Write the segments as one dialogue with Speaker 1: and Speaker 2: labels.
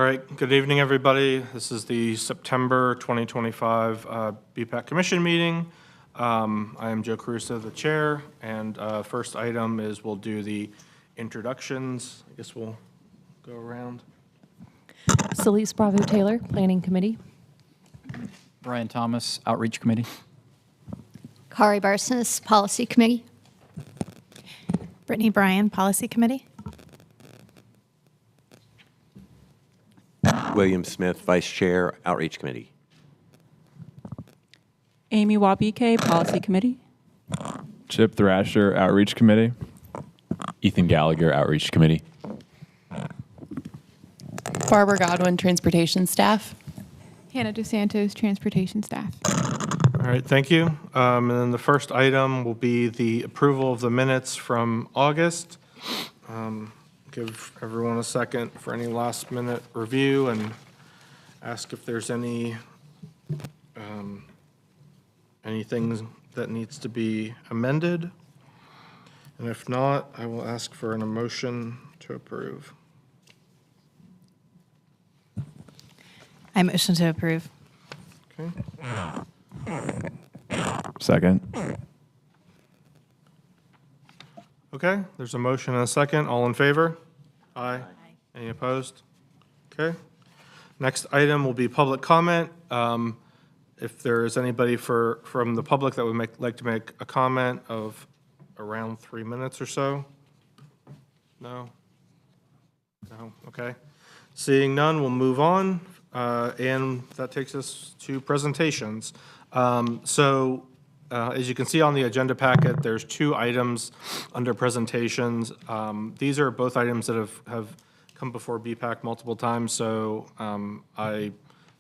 Speaker 1: All right, good evening, everybody. This is the September 2025 BPAC Commission meeting. I am Joe Caruso, the chair, and first item is we'll do the introductions. I guess we'll go around.
Speaker 2: Celeste Bravo Taylor, Planning Committee.
Speaker 3: Brian Thomas, Outreach Committee.
Speaker 4: Kari Barsness, Policy Committee.
Speaker 5: Brittany Bryan, Policy Committee.
Speaker 6: William Smith, Vice Chair, Outreach Committee.
Speaker 7: Amy Wabike, Policy Committee.
Speaker 8: Chip Thrasher, Outreach Committee.
Speaker 9: Ethan Gallagher, Outreach Committee.
Speaker 10: Barbara Godwin, Transportation Staff.
Speaker 11: Hannah DeSantos, Transportation Staff.
Speaker 1: All right, thank you. And then the first item will be the approval of the minutes from August. Give everyone a second for any last-minute review and ask if there's anything that needs to be amended. And if not, I will ask for an motion to approve.
Speaker 5: I motion to approve.
Speaker 1: Okay.
Speaker 8: Second.
Speaker 1: Okay, there's a motion and a second. All in favor? Aye. Any opposed? Okay. Next item will be public comment. If there is anybody from the public that would like to make a comment of around 3 minutes or so? No? No? Okay. Seeing none, we'll move on. And that takes us to presentations. As you can see on the agenda packet, there's 2 items under presentations. These are both items that have come before BPAC multiple times, so I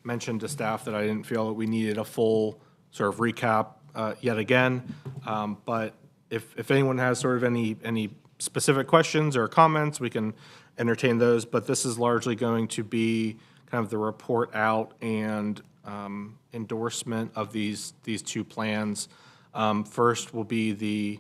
Speaker 1: mentioned to staff that I didn't feel that we needed a full sort of recap yet again. But if anyone has sort of any specific questions or comments, we can entertain those. But this is largely going to be kind of the report out and endorsement of these 2 plans. First will be the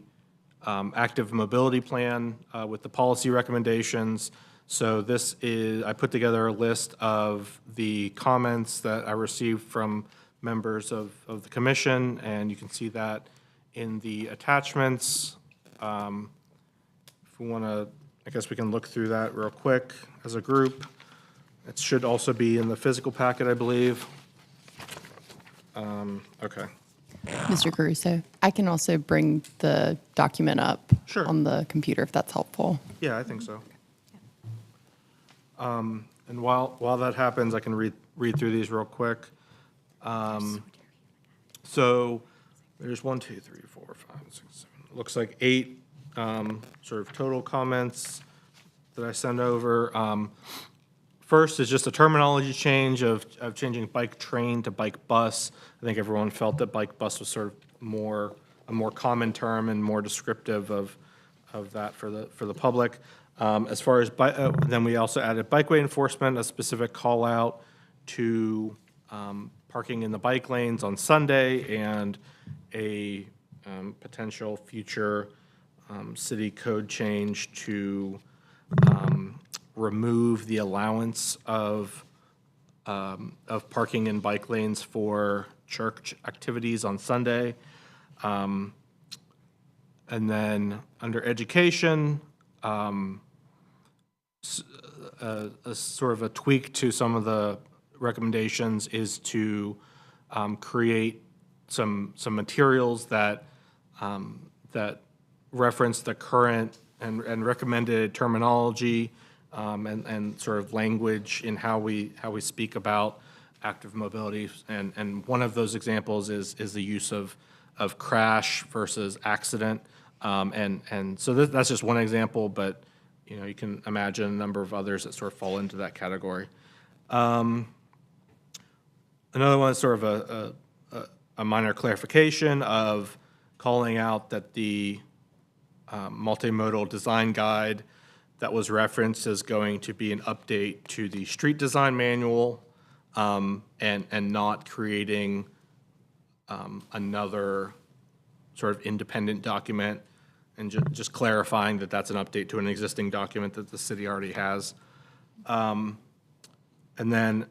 Speaker 1: active mobility plan with the policy recommendations. So this is, I put together a list of the comments that I received from members of the commission, and you can see that in the attachments. If we want to, I guess we can look through that real quick as a group. It should also be in the physical packet, I believe. Okay.
Speaker 10: Mr. Caruso, I can also bring the document up on the computer if that's helpful.
Speaker 1: Yeah, I think so. And while that happens, I can read through these real quick. So there's 1, 2, 3, 4, 5, 6, 7. Looks like 8 sort of total comments that I send over. First is just a terminology change of changing bike train to bike bus. I think everyone felt that bike bus was sort of a more common term and more descriptive of that for the public. As far as then we also added bikeway enforcement, a specific call out to parking in the bike lanes on Sunday, and a potential future city code change to remove the allowance of parking in bike lanes for church activities on Sunday. And then under education, a sort of a tweak to some of the recommendations is to create some materials that reference the current and recommended terminology and sort of language in how we speak about active mobility. And one of those examples is the use of crash versus accident. And so that's just one example, but you can imagine a number of others that sort of fall into that category. Another one is sort of a minor clarification of calling out that the multimodal design guide that was referenced is going to be an update to the street design manual, and not creating another sort of independent document, and just clarifying that that's an update to an existing document that the city already has. And then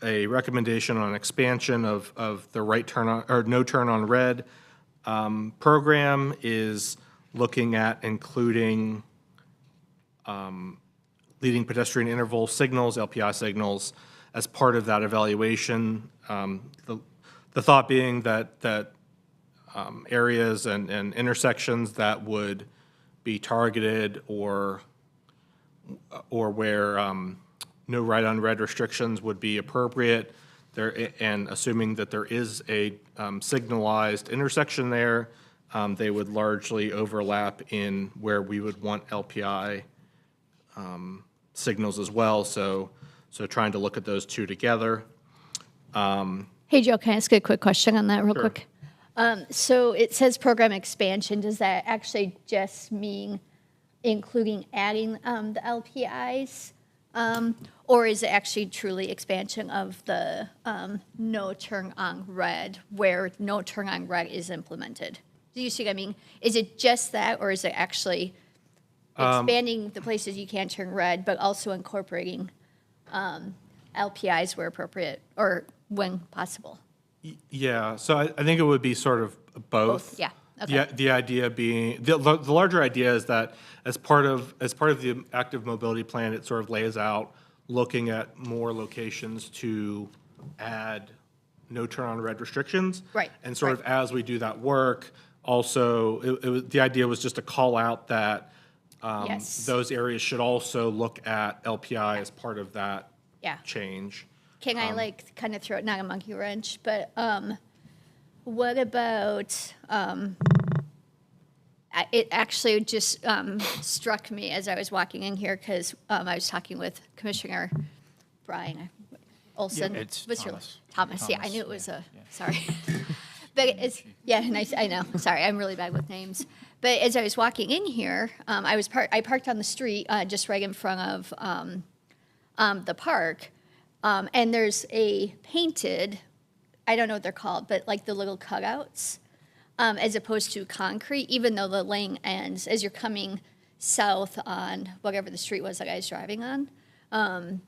Speaker 1: a recommendation on expansion of the right turn on, or no turn on red program is looking at including leading pedestrian interval signals, LPI signals, as part of that evaluation. The thought being that areas and intersections that would be targeted or where no right on red restrictions would be appropriate, there, and assuming that there is a signalized intersection there, they would largely overlap in where we would want LPI signals as well. So trying to look at those two together.
Speaker 4: Hey, Joe, can I ask a quick question on that real quick? So it says program expansion. Does that actually just mean including adding the LPIs? Or is it actually truly expansion of the no turn on red, where no turn on red is implemented? Do you see what I mean? Is it just that, or is it actually expanding the places you can turn red, but also incorporating LPIs where appropriate or when possible?
Speaker 1: Yeah, so I think it would be sort of both.
Speaker 4: Yeah. Okay.
Speaker 1: The idea being, the larger idea is that as part of the active mobility plan, it sort of lays out looking at more locations to add no turn on red restrictions.
Speaker 4: Right,
Speaker 1: And sort of as we do that work, also, the idea was just to call out that
Speaker 4: Yes.
Speaker 1: those areas should also look at LPI as part of that
Speaker 4: Yeah.
Speaker 1: change.
Speaker 4: Can I kind of throw it, not a monkey wrench, but what about, it actually just struck me as I was walking in here because I was talking with Commissioner Brian Olson.
Speaker 3: It's
Speaker 4: What's your-
Speaker 3: Thomas.
Speaker 4: Thomas, yeah, I
Speaker 3: Thomas,
Speaker 4: knew it was
Speaker 3: yeah,
Speaker 4: sorry. But it's, yeah, I know, sorry, I'm really bad with names. But as I was walking in here, I parked on the street just right in front of the park. And there's a painted, I don't know what they're called, but like the little cutouts, as opposed to concrete, even though the lane ends as you're coming south on whatever the street was that I was driving on.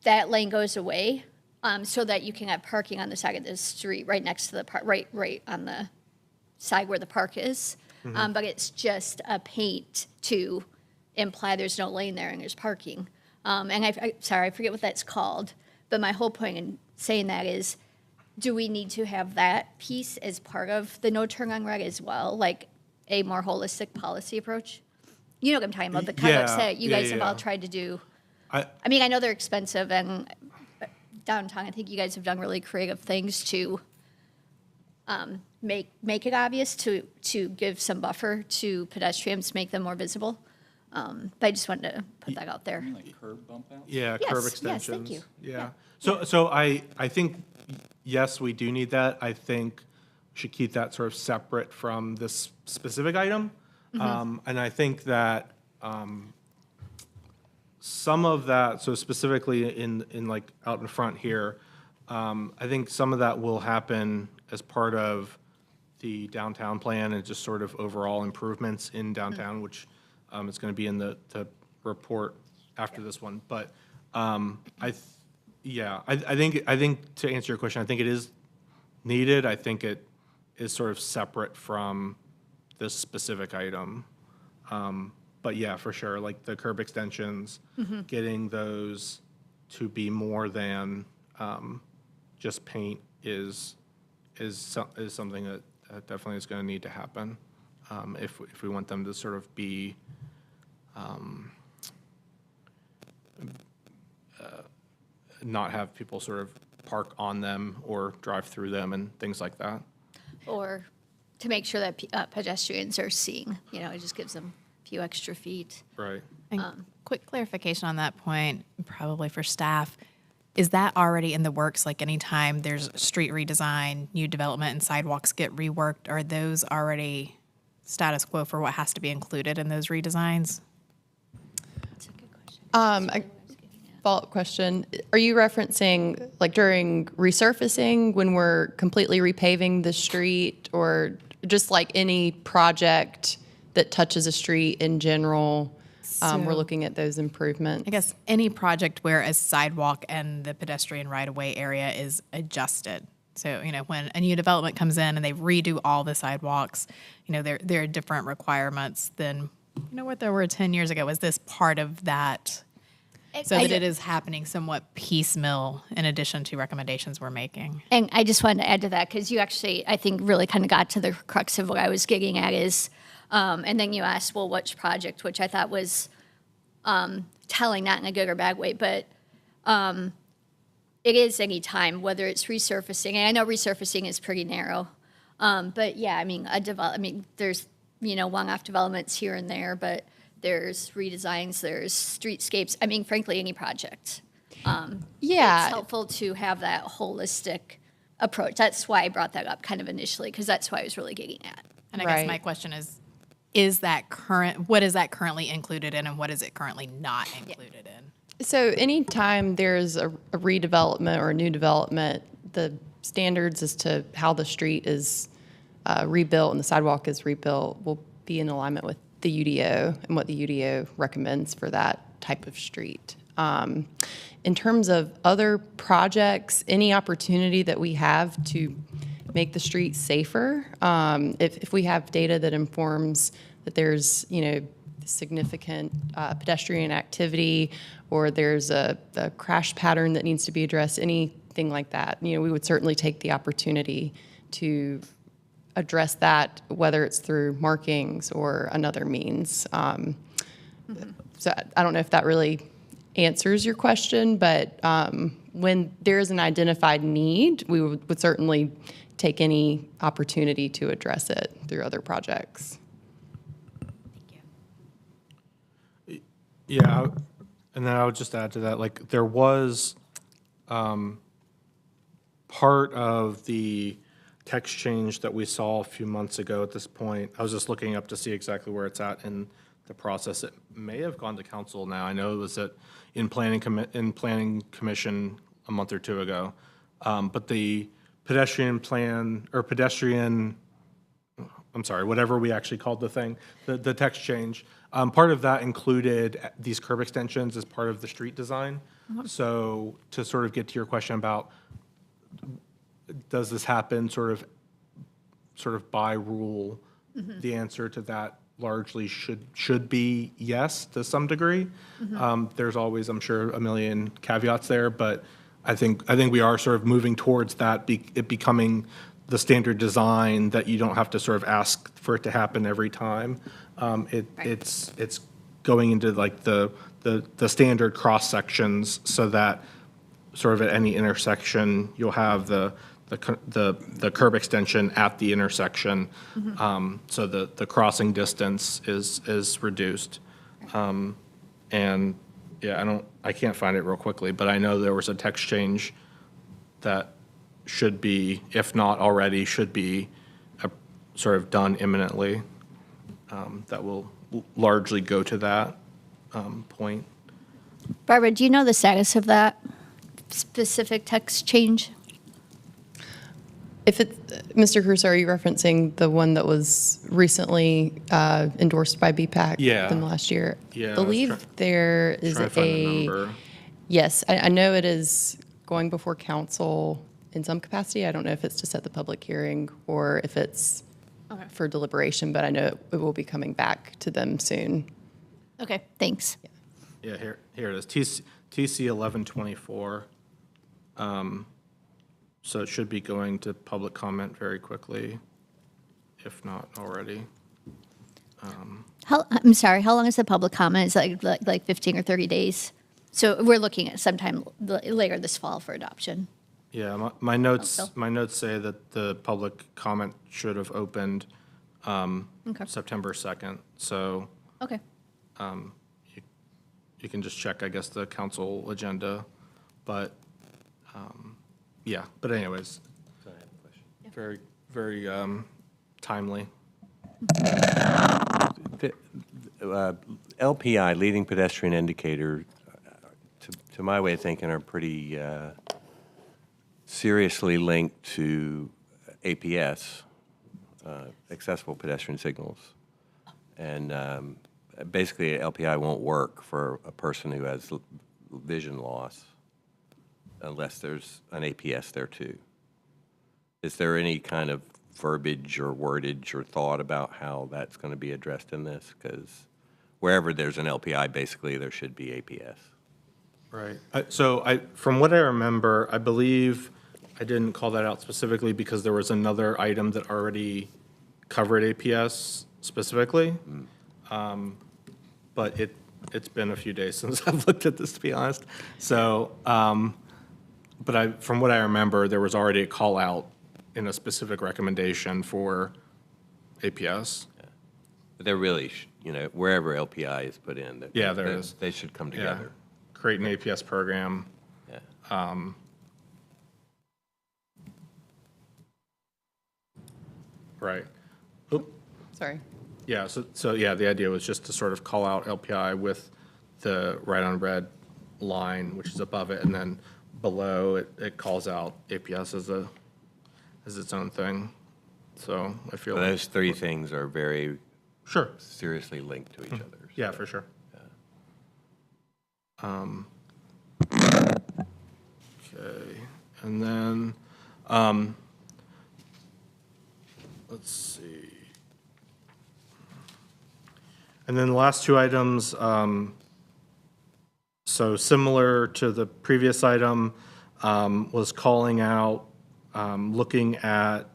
Speaker 4: That lane goes away, so that you can have parking on the side of the street right next to the park, right on the side where the park is. But it's just a paint to imply there's no lane there and there's parking. And sorry, I forget what that's called, but my whole point in saying that is, do we need to have that piece as part of the no turn on red as well, like a more holistic policy approach? You know what I'm talking about, the cutouts that you guys have all tried to do. I mean, I know they're expensive, and downtown, I think you guys have done really creative things to make it obvious, to give some buffer to pedestrians, make them more visible. But I just wanted to put that out there.
Speaker 3: Like curb bump out?
Speaker 1: Yeah,
Speaker 4: Yes,
Speaker 1: curb
Speaker 4: yes,
Speaker 1: extensions.
Speaker 4: thank you.
Speaker 1: Yeah. So I think, yes, we do need that. I think we should keep that sort of separate from this specific item. And I think that some of that, so specifically in like out in front here, I think some of that will happen as part of the downtown plan and just sort of overall improvements in downtown, which it's going to be in the report after this one. But I think to answer your question, I think it is needed. I think it is sort of separate from this specific item. But yeah, for sure, like the curb extensions, getting those to be more than just paint is something that definitely is going to need to happen if we want them to sort of be not have people sort of park on them or drive through them and things like that.
Speaker 4: Or to make sure that pedestrians are seeing, it just gives them a few extra feet.
Speaker 1: Right.
Speaker 5: And quick clarification on that point, probably for staff. Is that already in the works? Like anytime there's street redesign, new development, and sidewalks get reworked, are those already status quo for what has to be included in those redesigns?
Speaker 4: That's a good question.
Speaker 10: Follow-up question. Are you referencing like during resurfacing when we're completely repaving the street, or just like any project that touches a street in general? we're looking at those improvements.
Speaker 5: I guess any project where a sidewalk and the pedestrian right-of-way area is adjusted. So, when a new development comes in and they redo all the sidewalks, there are different requirements than, what there were 10 years ago. Is this part of that? So that it is happening somewhat piecemeal in addition to recommendations we're making.
Speaker 4: And I just wanted to add to that because you actually, I think, really kind of got to the crux of what I was getting at is, and then you asked, well, which project, which I thought was telling, not in a good or bad way, but it is any time, whether it's resurfacing. And I know resurfacing is pretty narrow, but yeah, there's one-off developments here and there, but there's redesigns, there's streetscapes. Frankly, any project. It's helpful to have that holistic approach. That's why I brought that up kind of initially, because that's what I was really getting at.
Speaker 5: And I guess my question is what is that currently included in and what is it currently not included in?
Speaker 10: So anytime there's a redevelopment or a new development, the standards as to how the street is rebuilt and the sidewalk is rebuilt will be in alignment with the UDO and what the UDO recommends for that type of street. In terms of other projects, any opportunity that we have to make the street safer, if we have data that informs that there's significant pedestrian activity or there's a crash pattern that needs to be addressed, anything like that, we would certainly take the opportunity to address that, whether it's through markings or another means. So I don't know if that really answers your question, but when there is an identified need, we would certainly take any opportunity to address it through other projects.
Speaker 1: Yeah, and then I would just add to that, there was part of the text change that we saw a few months ago at this point. I was just looking up to see exactly where it's at in the process. It may have gone to council now. I know it was in planning commission a month or two ago. But the pedestrian plan, or whatever we actually called the thing, the text change, part of that included these curb extensions as part of the street design. So to sort of get to your question about, does this happen sort of by rule? The answer to that largely should be yes to some degree. There's always, I'm sure, a million caveats there, but I think we are sort of moving towards that, it becoming the standard design that you don't have to sort of ask for it to happen every time. It's going into the standard cross sections so that sort of at any intersection you'll have the curb extension at the intersection, so the crossing distance is reduced. And yeah, I can't find it real quickly, but I know there was a text change that should be, if not already, should be sort of done imminently, that will largely go to that point.
Speaker 4: Barbara, do you know the status of that specific text change?
Speaker 10: If it's, Mr. Crusoe, are you referencing the one that was recently endorsed by BPAC in the last year?
Speaker 1: Yeah,
Speaker 10: I believe there is
Speaker 1: trying to find the number.
Speaker 10: Yes, I know it is going before council in some capacity. I don't know if it's to set the public hearing or if it's for deliberation, but I know it will be coming back to them soon.
Speaker 4: Okay, thanks.
Speaker 1: Yeah, here it is, TC 1124. So it should be going to public comment very quickly, if not already.
Speaker 4: I'm sorry, how long is the public comment? Is it like 15 or 30 days? So we're looking at sometime later this fall for adoption.
Speaker 1: Yeah, my notes say that the public comment should have opened September 2nd. So
Speaker 4: Okay.
Speaker 1: You can just check, I guess, the council agenda, but yeah. But anyways, very, very timely.
Speaker 6: LPI, leading pedestrian indicator, to my way of thinking, are pretty seriously linked to APS, accessible pedestrian signals. And basically LPI won't work for a person who has vision loss unless there's an APS there too. Is there any kind of verbiage or wordage or thought about how that's going to be addressed in this? Because wherever there's an LPI, basically there should be APS.
Speaker 1: Right. From what I remember, I believe I didn't call that out specifically because there was another item that already covered APS specifically. But it's been a few days since I've looked at this, to be honest. So, from what I remember, there was already a call out in a specific recommendation for APS.
Speaker 6: But they're really, wherever LPI is put in,
Speaker 1: Yeah, there is.
Speaker 6: They should come
Speaker 1: Yeah.
Speaker 6: together.
Speaker 1: Create an APS program.
Speaker 6: Yeah.
Speaker 1: Right. Oop.
Speaker 10: Sorry.
Speaker 1: Yeah, so yeah, the idea was just to sort of call out LPI with the right on red line, which is above it, and then below it calls out APS as its own thing. So I feel
Speaker 6: So
Speaker 1: like,
Speaker 6: those three things are very
Speaker 1: sure,
Speaker 6: seriously linked to each other.
Speaker 1: yeah, for sure. Okay, and then, let's see. And then the last two items, so similar to the previous item, was calling out, looking at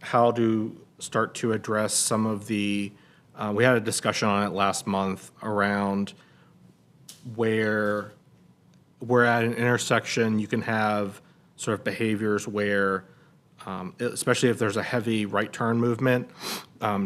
Speaker 1: how to start to address some of the, we had a discussion on it last month around where we're at an intersection, you can have sort of behaviors where, especially if there's a heavy right turn movement,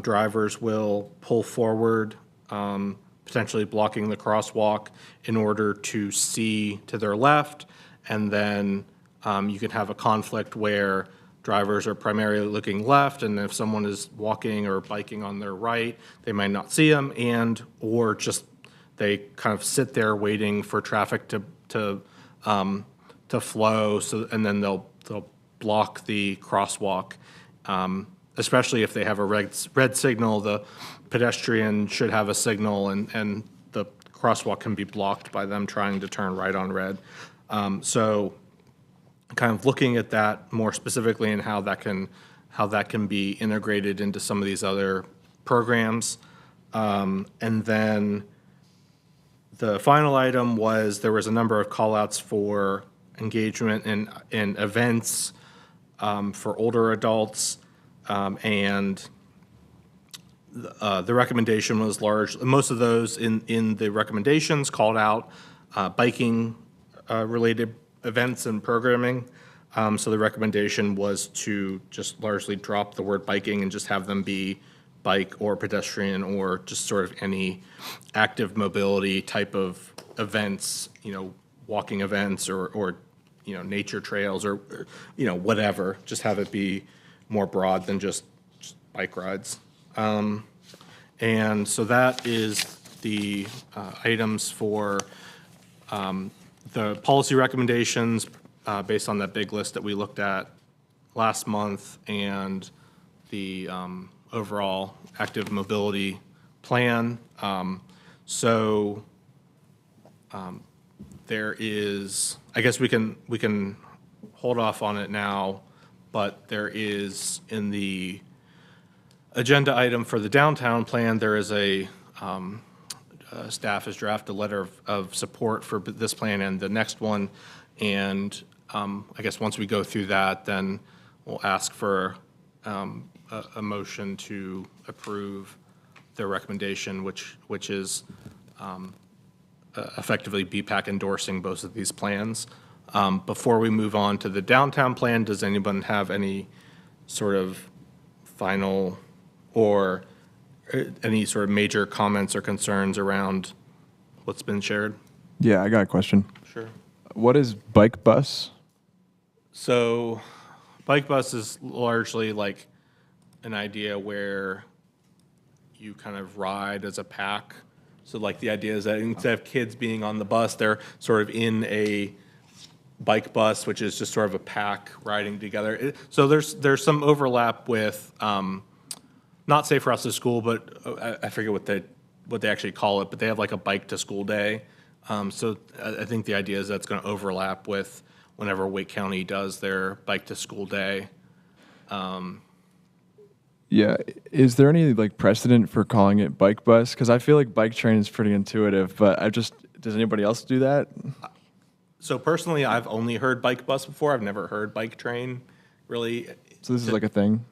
Speaker 1: drivers will pull forward, potentially blocking the crosswalk in order to see to their left. And then you can have a conflict where drivers are primarily looking left, and if someone is walking or biking on their right, they might not see them, or just they kind of sit there waiting for traffic to flow. So, and then they'll block the crosswalk, especially if they have a red signal. The pedestrian should have a signal, and the crosswalk can be blocked by them trying to turn right on red. So, kind of looking at that more specifically and how that can be integrated into some of these other programs, and then. The final item was there was a number of callouts for engagement in events for older adults, and the recommendation was large. Most of those in the recommendations called out biking related events and programming. So the recommendation was to just largely drop the word biking and just have them be bike or pedestrian or just sort of any active mobility type of events, walking events or nature trails or whatever. Just have it be more broad than just bike rides. And so that is the items for the policy recommendations based on that big list that we looked at last month and the overall active mobility plan. There is, I guess we can hold off on it now, but there is in the agenda item for the downtown plan, there is staff has drafted a letter of support for this plan and the next one. And I guess once we go through that, then we'll ask for a motion to approve their recommendation, which is effectively BPAC endorsing both of these plans. Before we move on to the downtown plan, does anyone have any sort of final or any sort of major comments or concerns around what's been shared?
Speaker 8: Yeah, I got a question.
Speaker 1: Sure.
Speaker 8: What is bike bus?
Speaker 1: So bike bus is largely like an idea where you kind of ride as a pack. So like the idea is that instead of kids being on the bus, they're sort of in a bike bus, which is just sort of a pack riding together. So there's some overlap with not Safe Routes to School, but I forget what they actually call it, but they have like a bike to school day. So I think the idea is that's going to overlap with whenever Wake County does their bike to school day.
Speaker 8: Yeah, is there any like precedent for calling it bike bus? Because I feel like bike train is pretty intuitive, but does anybody else do that?
Speaker 1: So personally, I've only heard bike bus before. I've never heard bike train, really.
Speaker 8: So this is like a thing?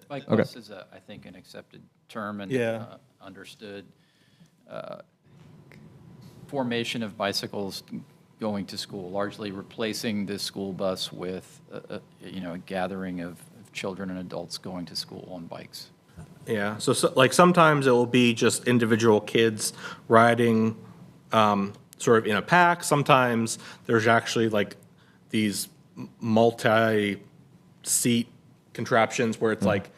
Speaker 3: Bike
Speaker 8: Okay.
Speaker 3: bus is, I think, an accepted term and
Speaker 1: Yeah.
Speaker 3: understood. Formation of bicycles going to school, largely replacing the school bus with, a gathering of children and adults going to school on bikes.
Speaker 1: Yeah, so like sometimes it will be just individual kids riding sort of in a pack. Sometimes there's actually like these multi-seat contraptions where it's like,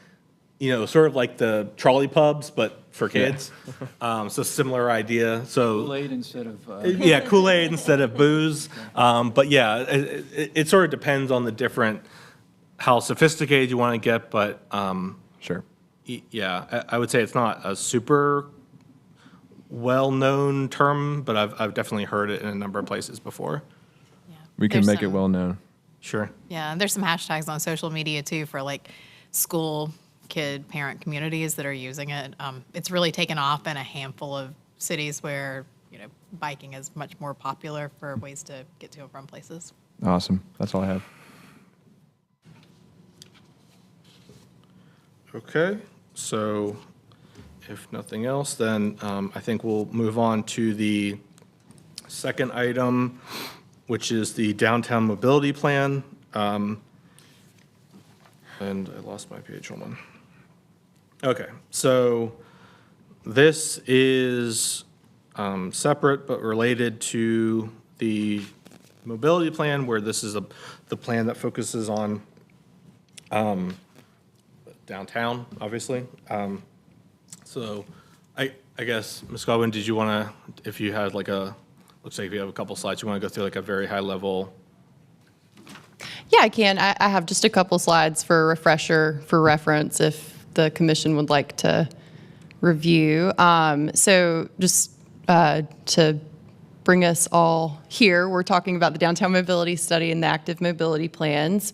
Speaker 1: sort of like the trolley pubs, but for kids. So similar idea. So
Speaker 3: Kool-Aid instead of.
Speaker 1: yeah, Kool-Aid instead of booze. But yeah, it sort of depends on the different, how sophisticated you want to get, but
Speaker 8: Sure.
Speaker 1: yeah, I would say it's not a super well-known term, but I've definitely heard it in a number of places before.
Speaker 8: We can
Speaker 5: There's
Speaker 8: make it
Speaker 5: some-
Speaker 8: well known.
Speaker 1: Sure.
Speaker 5: Yeah, and there's some hashtags on social media too for like school, kid, parent communities that are using it. It's really taken off in a handful of cities where, biking is much more popular for ways to get to and from places.
Speaker 8: Awesome. That's all I have.
Speaker 1: Okay, so if nothing else, then I think we'll move on to the second item, which is the downtown mobility plan. And I lost my page, hold on. Okay, so this is separate but related to the mobility plan, where this is the plan that focuses on downtown, obviously. So I guess, Ms. Godwin, did you want to, if you had like looks like you have a couple slides, you want to go through like a very high level?
Speaker 10: Yeah, I can. I have just a couple slides for a refresher for reference if the commission would like to review. So just to bring us all here, we're talking about the downtown mobility study and the active mobility plans.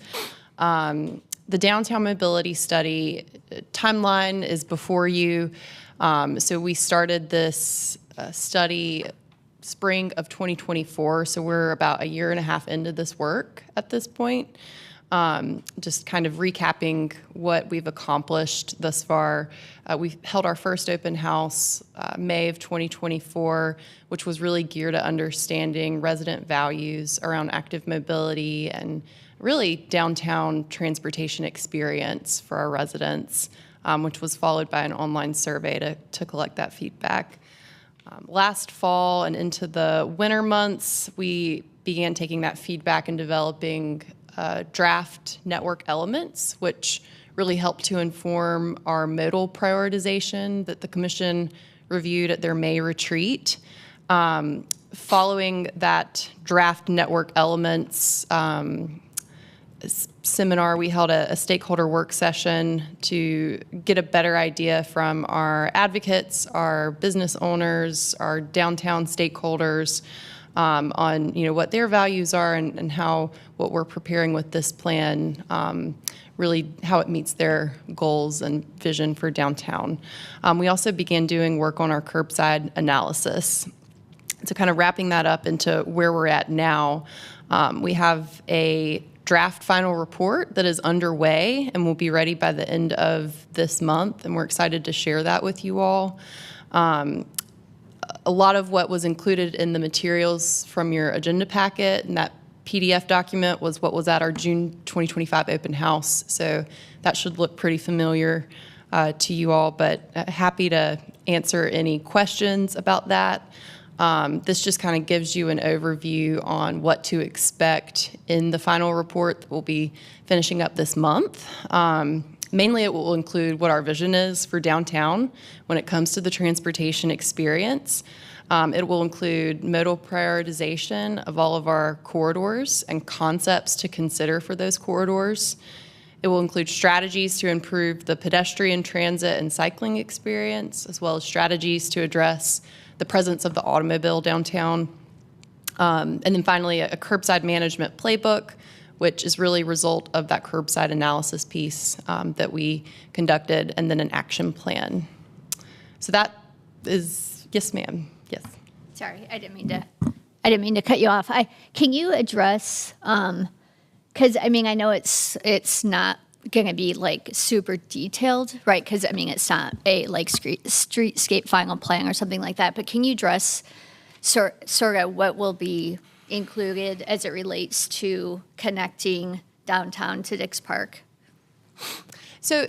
Speaker 10: The downtown mobility study timeline is before you. So we started this study spring of 2024. So we're about a year and a half into this work at this point. Just kind of recapping what we've accomplished thus far. We held our first open house May of 2024, which was really geared at understanding resident values around active mobility and really downtown transportation experience for our residents, which was followed by an online survey to collect that feedback. Last fall and into the winter months, we began taking that feedback and developing draft network elements, which really helped to inform our modal prioritization that the commission reviewed at their May retreat. Following that draft network elements seminar, we held a stakeholder work session to get a better idea from our advocates, our business owners, our downtown stakeholders on what their values are and how what we're preparing with this plan really how it meets their goals and vision for downtown. We also began doing work on our curbside analysis. So kind of wrapping that up into where we're at now, we have a draft final report that is underway and will be ready by the end of this month, and we're excited to share that with you all. A lot of what was included in the materials from your agenda packet and that PDF document was what was at our June 2025 open house, so that should look pretty familiar to you all, but happy to answer any questions about that. This just kind of gives you an overview on what to expect in the final report that we'll be finishing up this month. Mainly it will include what our vision is for downtown when it comes to the transportation experience. It will include modal prioritization of all of our corridors and concepts to consider for those corridors. It will include strategies to improve the pedestrian, transit, and cycling experience, as well as strategies to address the presence of the automobile downtown. And then finally, a curbside management playbook, which is really a result of that curbside analysis piece that we conducted, and then an action plan. So that is, yes, ma'am, yes.
Speaker 4: Sorry, I didn't mean to cut you off. Can you address, because I mean, I know it's not going to be like super detailed, right? Because I mean, it's not a like streetscape final plan or something like that, but can you address sort of what will be included as it relates to connecting downtown to Dix Park?
Speaker 10: So,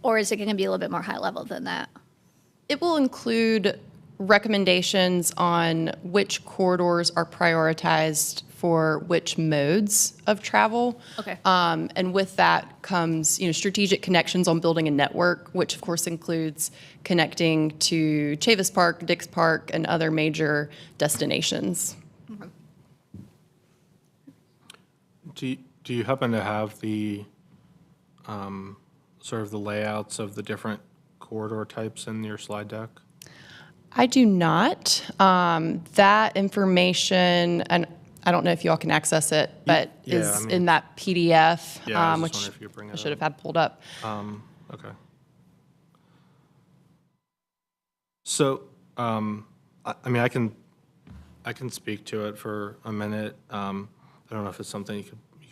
Speaker 4: Or is it going to be a little bit more high level than that?
Speaker 10: it will include recommendations on which corridors are prioritized for which modes of travel.
Speaker 4: Okay.
Speaker 10: And with that comes, strategic connections on building a network, which of course includes connecting to Chavis Park, Dix Park, and other major destinations.
Speaker 1: Do you happen to have the sort of the layouts of the different corridor types in your slide deck?
Speaker 10: I do not. That information, and I don't know if you all can access it, but
Speaker 1: Yeah,
Speaker 10: is
Speaker 1: I mean-
Speaker 10: in that PDF,
Speaker 1: Yeah, I was just
Speaker 10: which
Speaker 1: wondering if you could bring
Speaker 10: I
Speaker 1: it
Speaker 10: should have
Speaker 1: up.
Speaker 10: had pulled up.
Speaker 1: Okay. So, I mean, I can speak to it for a minute. I don't know if it's something you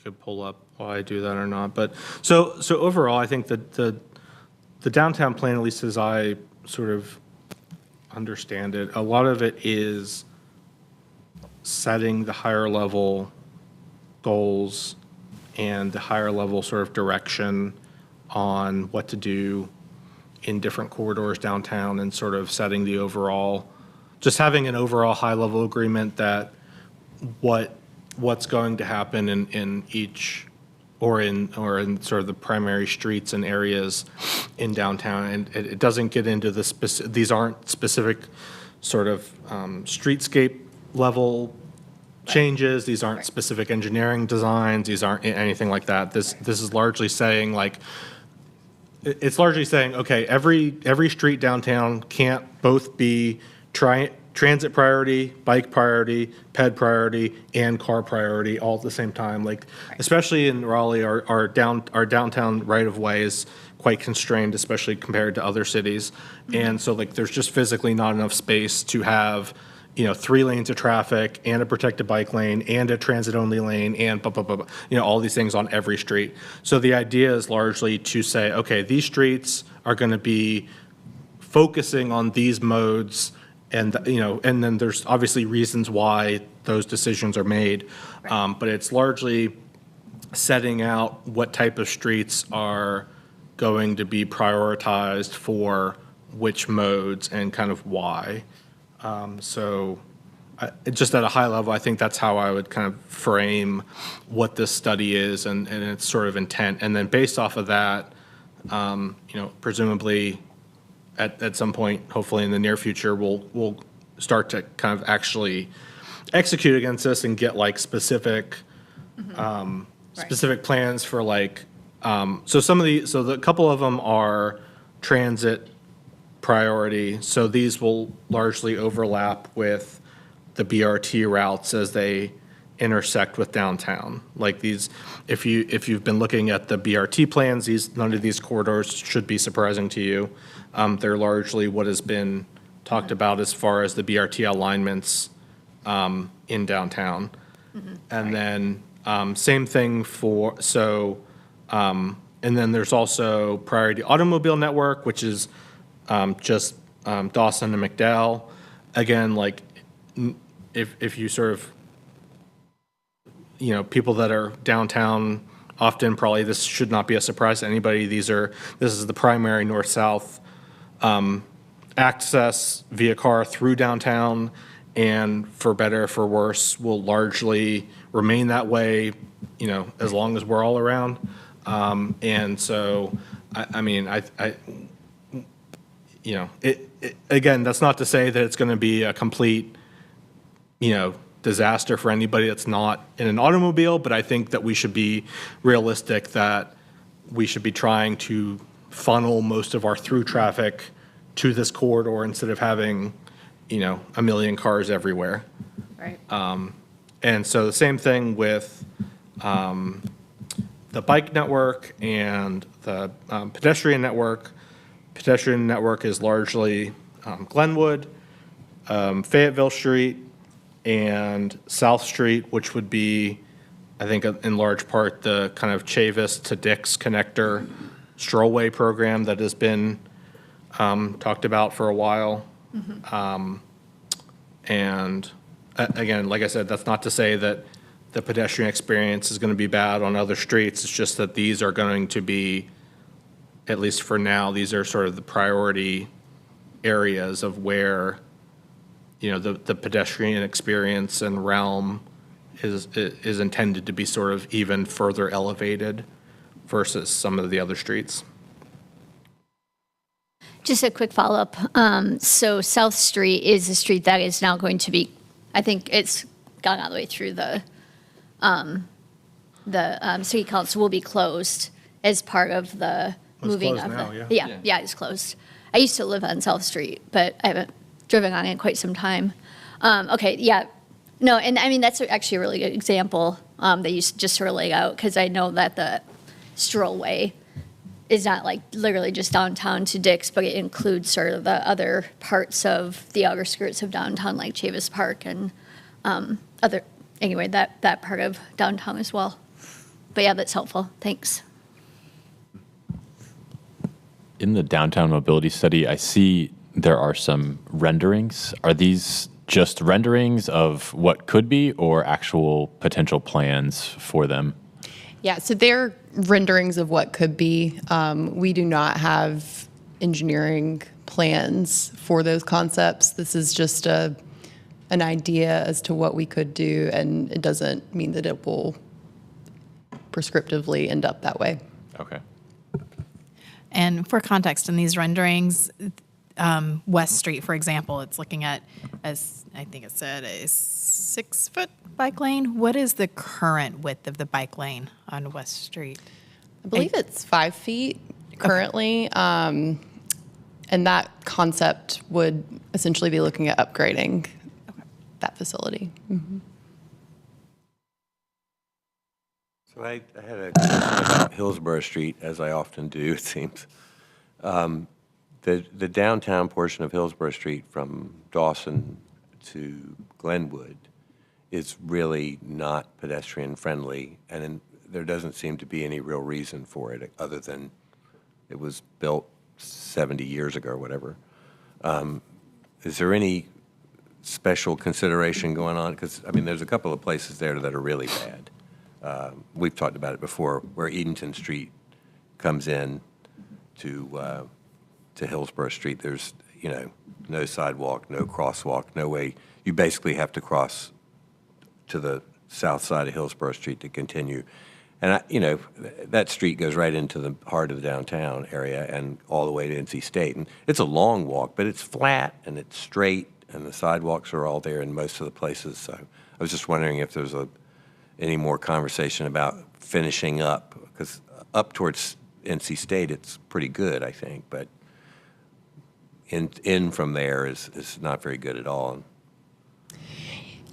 Speaker 1: could pull up while I do that or not. But so overall, I think that the downtown plan, at least as I sort of understand it, a lot of it is setting the higher level goals and the higher level sort of direction on what to do in different corridors downtown, and sort of setting the overall, just having an overall high level agreement that what's going to happen in each or in sort of the primary streets and areas in downtown. And it doesn't get into these aren't specific sort of streetscape level changes. These aren't specific engineering designs. These aren't anything like that. This is largely saying it's largely saying, okay, every street downtown can't both be transit priority, bike priority, ped priority, and car priority all at the same time. Especially in Raleigh, our downtown right of way is quite constrained, especially compared to other cities. And so there's just physically not enough space to have 3 lanes of traffic and a protected bike lane and a transit-only lane and blah, blah, blah, blah, all these things on every street. So the idea is largely to say, okay, these streets are going to be focusing on these modes, and and then there's obviously reasons why those decisions are made. But it's largely setting out what type of streets are going to be prioritized for which modes and kind of why. So just at a high level, I think that's how I would kind of frame what this study is and its sort of intent. And then based off of that, presumably at some point, hopefully in the near future, we'll start to kind of actually execute against this and get specific specific plans for a couple of them are transit priority. So these will largely overlap with the BRT routes as they intersect with downtown. If you've been looking at the BRT plans, none of these corridors should be surprising to you. They're largely what has been talked about as far as the BRT alignments in downtown. And then same thing and then there's also priority automobile network, which is just Dawson and McDowell. Again, if you sort of, people that are downtown, often probably this should not be a surprise to anybody. This is the primary north-south access via car through downtown, and for better or for worse, will largely remain that way, as long as we're all around. And so, again, that's not to say that it's going to be a complete, disaster for anybody that's not in an automobile, but I think that we should be realistic that we should be trying to funnel most of our through traffic to this corridor instead of having, a million cars everywhere.
Speaker 4: Right.
Speaker 1: And so the same thing with the bike network and the pedestrian network. Pedestrian network is largely Glenwood, Fayetteville Street, and South Street, which would be, I think, in large part, the kind of Chavis to Dix connector strollway program that has been talked about for a while. And again, like I said, that's not to say that the pedestrian experience is going to be bad on other streets. It's just that these are going to be, at least for now, these are sort of the priority areas of where, the pedestrian experience and realm is intended to be sort of even further elevated versus some of the other streets.
Speaker 4: Just a quick follow-up. So South Street is a street that is now going to be, I think it's gone all the way through the city council will be closed as part of the
Speaker 1: It's
Speaker 4: moving
Speaker 1: closed
Speaker 4: of
Speaker 1: now,
Speaker 4: the.
Speaker 1: yeah.
Speaker 4: Yeah, it's closed. I used to live on South Street, but I haven't driven on it in quite some time. Okay, yeah. No, and I mean, that's actually a really good example that you just sort of laid out, because I know that the strollway is not like literally just downtown to Dix, but it includes sort of the other parts of the outer skirts of downtown, like Chavis Park and that part of downtown as well. But yeah, that's helpful. Thanks.
Speaker 9: In the downtown mobility study, I see there are some renderings. Are these just renderings of what could be or actual potential plans for them?
Speaker 10: Yeah, so they're renderings of what could be. We do not have engineering plans for those concepts. This is just an idea as to what we could do, and it doesn't mean that it will prescriptively end up that way.
Speaker 9: Okay.
Speaker 5: And for context, in these renderings, West Street, for example, it's looking at, as I think it said, a 6-foot bike lane. What is the current width of the bike lane on West Street?
Speaker 10: I believe it's 5 feet currently, and that concept would essentially be looking at upgrading that facility. Mm-hmm.
Speaker 6: So I had a question about Hillsborough Street, as I often do, it seems. The downtown portion of Hillsborough Street from Dawson to Glenwood is really not pedestrian friendly, and there doesn't seem to be any real reason for it other than it was built 70 years ago or whatever. Is there any special consideration going on? Because, I mean, there's a couple of places there that are really bad. We've talked about it before, where Edenton Street comes in to Hillsborough Street. There's, no sidewalk, no crosswalk, no way. You basically have to cross to the south side of Hillsborough Street to continue. And, that street goes right into the heart of the downtown area and all the way to NC State. And it's a long walk, but it's flat and it's straight, and the sidewalks are all there in most of the places. So I was just wondering if there's any more conversation about finishing up, because up towards NC State, it's pretty good, I think, but in from there is not very good at all.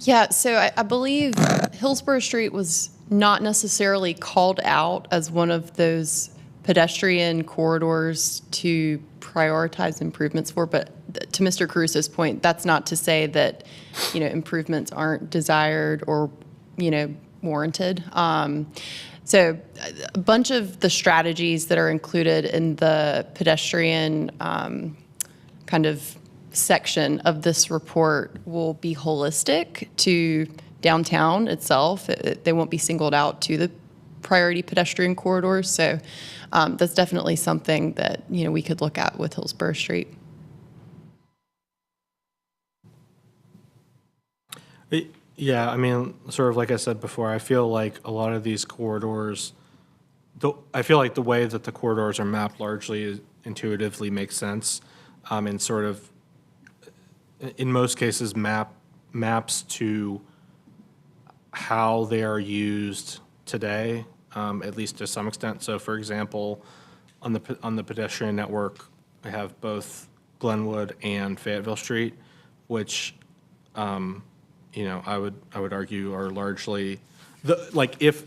Speaker 10: Yeah, so I believe Hillsborough Street was not necessarily called out as one of those pedestrian corridors to prioritize improvements for, but to Mr. Caruso's point, that's not to say that, improvements aren't desired or, warranted. So a bunch of the strategies that are included in the pedestrian kind of section of this report will be holistic to downtown itself. They won't be singled out to the priority pedestrian corridors. So that's definitely something that, we could look at with Hillsborough Street.
Speaker 1: Yeah, I mean, sort of like I said before, I feel like a lot of these corridors, I feel like the way that the corridors are mapped largely intuitively makes sense, and sort of, in most cases, maps to how they are used today. at least to some extent. So for example, on the pedestrian network, I have both Glenwood and Fayetteville Street, which, I would argue are largely, if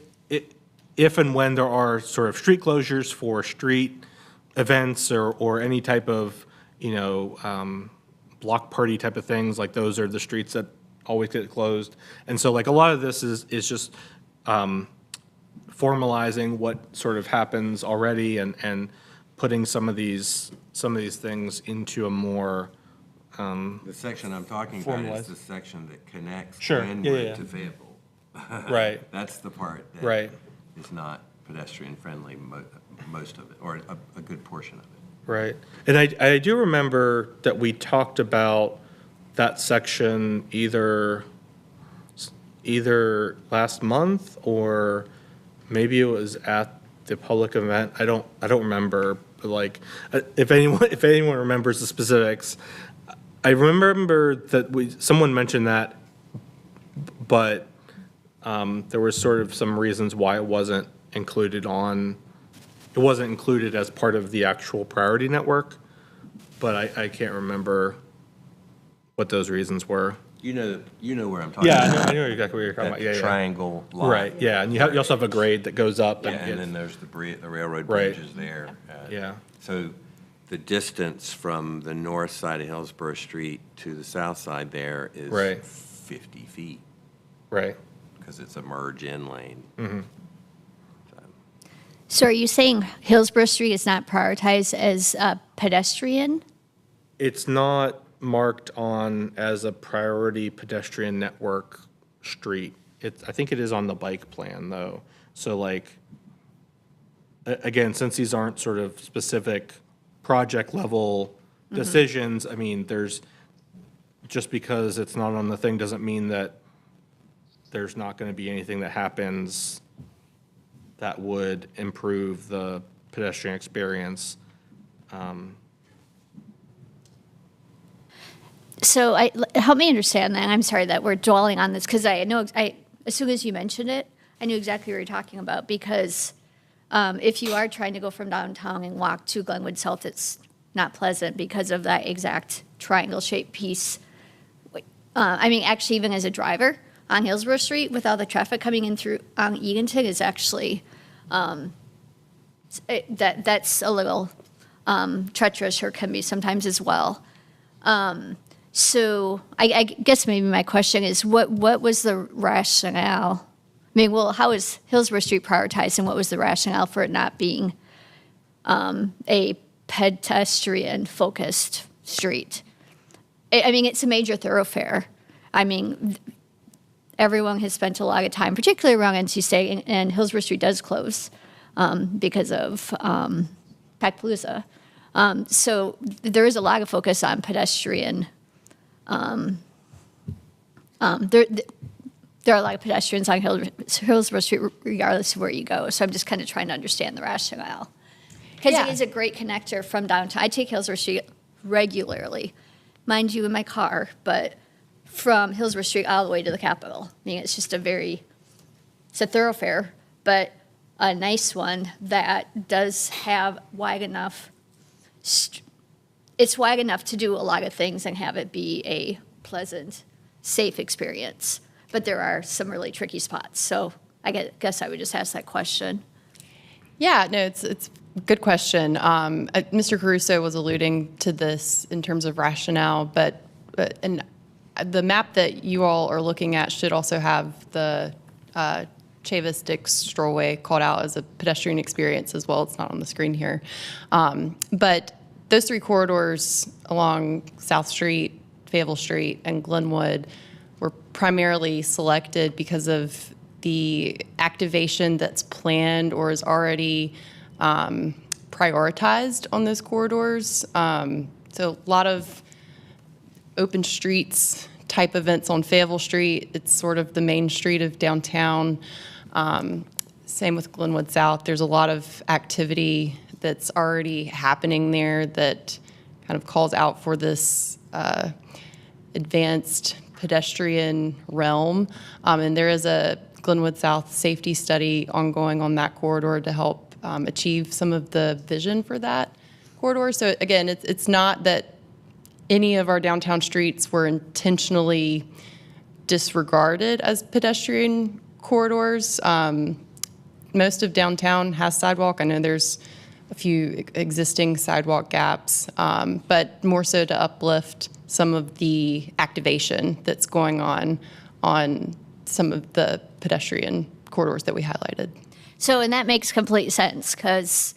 Speaker 1: and when there are sort of street closures for street events or any type of, block party type of things, like those are the streets that always get closed. And so like a lot of this is just formalizing what sort of happens already and putting some of these things into a more
Speaker 6: The section I'm talking about is
Speaker 1: Formalized.
Speaker 6: the section that connects
Speaker 1: Sure.
Speaker 6: Glenwood
Speaker 1: Yeah.
Speaker 6: to Fayetteville.
Speaker 1: Right.
Speaker 6: That's the part that
Speaker 1: Right.
Speaker 6: is not pedestrian friendly, most of it, or a good portion of it.
Speaker 1: Right. And I do remember that we talked about that section either last month or maybe it was at the public event. I don't remember, but like, if anyone remembers the specifics, I remember that someone mentioned that, but there was sort of some reasons why it wasn't included as part of the actual priority network, but I can't remember what those reasons were.
Speaker 6: You know where I'm talking
Speaker 1: Yeah,
Speaker 6: about.
Speaker 1: I know exactly what you're talking
Speaker 6: That
Speaker 1: about. Yeah,
Speaker 6: triangle line.
Speaker 1: Right, yeah, and you also have a grade that goes up.
Speaker 6: Yeah, and then there's the railroad
Speaker 1: Right.
Speaker 6: bridges there.
Speaker 1: Yeah.
Speaker 6: So the distance from the north side of Hillsborough Street to the south side there is
Speaker 1: Right.
Speaker 6: 50 feet,
Speaker 1: Right.
Speaker 6: because it's a merge-in lane.
Speaker 4: So are you saying Hillsborough Street is not prioritized as pedestrian?
Speaker 1: It's not marked on as a priority pedestrian network street. I think it is on the bike plan, though. So like, again, since these aren't sort of specific project level decisions, I mean, just because it's not on the thing doesn't mean that there's not going to be anything that happens that would improve the pedestrian experience.
Speaker 4: So help me understand that. I'm sorry that we're dwelling on this because I know as soon as you mentioned it, I knew exactly what you were talking about because if you are trying to go from downtown and walk to Glenwood South, it's not pleasant because of that exact triangle-shaped piece. I mean, actually, even as a driver on Hillsborough Street, with all the traffic coming in through on Eganton, is actually that's a little treacherous, or can be sometimes as well. So I guess maybe my question is, what was the rationale? I mean, well, how is Hillsborough Street prioritized, and what was the rationale for it not being a pedestrian-focused street? I mean, it's a major thoroughfare. I mean, everyone has spent a lot of time, particularly around NC State, and Hillsborough Street does close because of Packpalooza. So there is a lot of focus on pedestrian. There are a lot of pedestrians on Hillsborough Street regardless of where you go. So I'm just kind of trying to understand the rationale. Because it is a great connector from downtown. I take Hillsborough Street regularly, mind you, in my car, but from Hillsborough Street all the way to the Capitol. I mean, it's just it's a thoroughfare, but a nice one that does have wide enough, it's wide enough to do a lot of things and have it be a pleasant, safe experience. But there are some really tricky spots. So I guess I would just ask that question.
Speaker 10: Yeah, no, it's a good question. Mr. Caruso was alluding to this in terms of rationale, and the map that you all are looking at should also have the Chavis Dix Strollway called out as a pedestrian experience as well. It's not on the screen here. But those three corridors along South Street, Fayetteville Street, and Glenwood were primarily selected because of the activation that's planned or is already prioritized on those corridors. So a lot of open streets type events on Fayetteville Street. It's sort of the main street of downtown. Same with Glenwood South. There's a lot of activity that's already happening there that kind of calls out for this advanced pedestrian realm. And there is a Glenwood South safety study ongoing on that corridor to help achieve some of the vision for that corridor. So again, it's not that any of our downtown streets were intentionally disregarded as pedestrian corridors. Most of downtown has sidewalk. I know there's a few existing sidewalk gaps, but more so to uplift some of the activation that's going on some of the pedestrian corridors that we highlighted.
Speaker 4: So, and that makes complete sense because,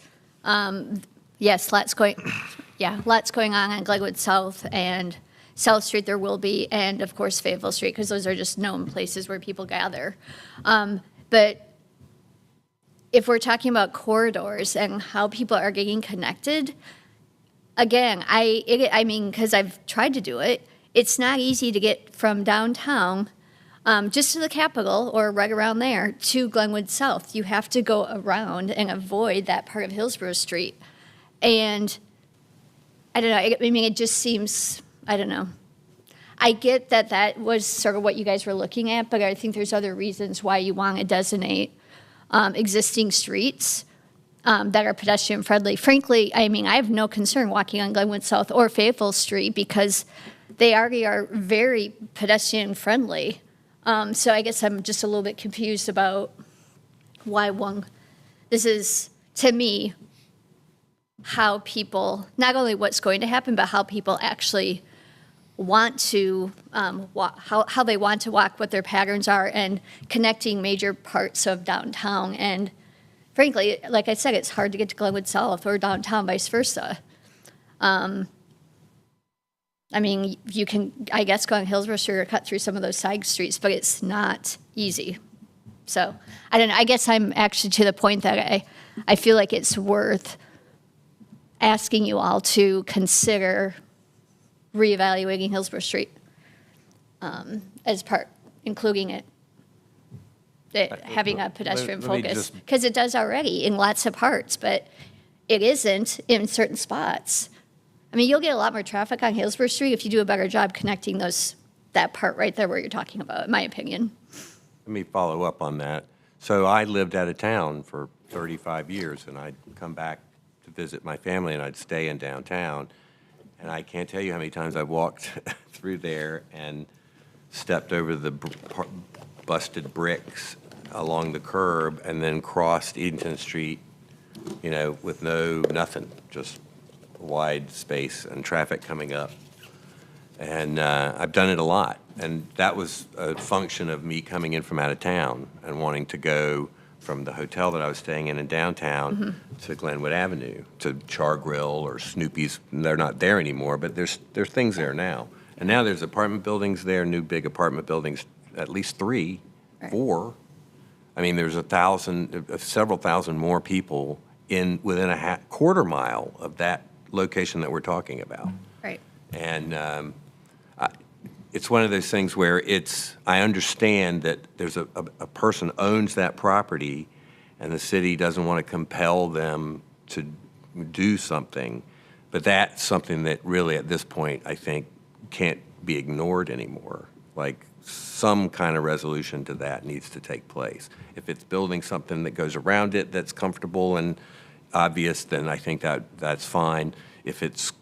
Speaker 4: yes, lots going on Glenwood South and South Street there will be, and of course Fayetteville Street because those are just known places where people gather. But if we're talking about corridors and how people are getting connected, again, I mean, because I've tried to do it, it's not easy to get from downtown just to the Capitol or right around there to Glenwood South. You have to go around and avoid that part of Hillsborough Street. And I don't know, I mean, it just seems, I don't know. I get that that was sort of what you guys were looking at, but I think there's other reasons why you want to designate existing streets that are pedestrian friendly. Frankly, I mean, I have no concern walking on Glenwood South or Fayetteville Street because they already are very pedestrian friendly. So I guess I'm just a little bit confused about why this is, to me, how people, not only what's going to happen, but how people actually want to how they want to walk, what their patterns are, and connecting major parts of downtown. And frankly, like I said, it's hard to get to Glenwood South or downtown, vice versa. I mean, you can, I guess, go on Hillsborough Street or cut through some of those side streets, but it's not easy. So I don't know. I guess I'm actually to the point that I feel like it's worth asking you all to consider reevaluating Hillsborough Street as part, including it having a pedestrian
Speaker 6: let me
Speaker 4: focus,
Speaker 6: just-
Speaker 4: because it does already in lots of parts, but it isn't in certain spots. I mean, you'll get a lot more traffic on Hillsborough Street if you do a better job connecting that part right there where you're talking about, in my opinion.
Speaker 6: Let me follow up on that. So I lived out of town for 35 years, and I'd come back to visit my family, and I'd stay in downtown. And I can't tell you how many times I've walked through there and stepped over the busted bricks along the curb and then crossed Edenton Street, with nothing, just wide space and traffic coming up. And I've done it a lot. And that was a function of me coming in from out of town and wanting to go from the hotel that I was staying in downtown to Glenwood Avenue, to Char Grill or Snoopy's. They're not there anymore, but there's things there now. And now there's apartment buildings there, new big apartment buildings, at least 3, 4. I mean, there's several thousand more people within a quarter mile of that location that we're talking about.
Speaker 4: Right.
Speaker 6: And it's one of those things where I understand that there's a person owns that property and the city doesn't want to compel them to do something, but that's something that really at this point I think can't be ignored anymore. Like some kind of resolution to that needs to take place. If it's building something that goes around it that's comfortable and obvious, then I think that's fine. If it's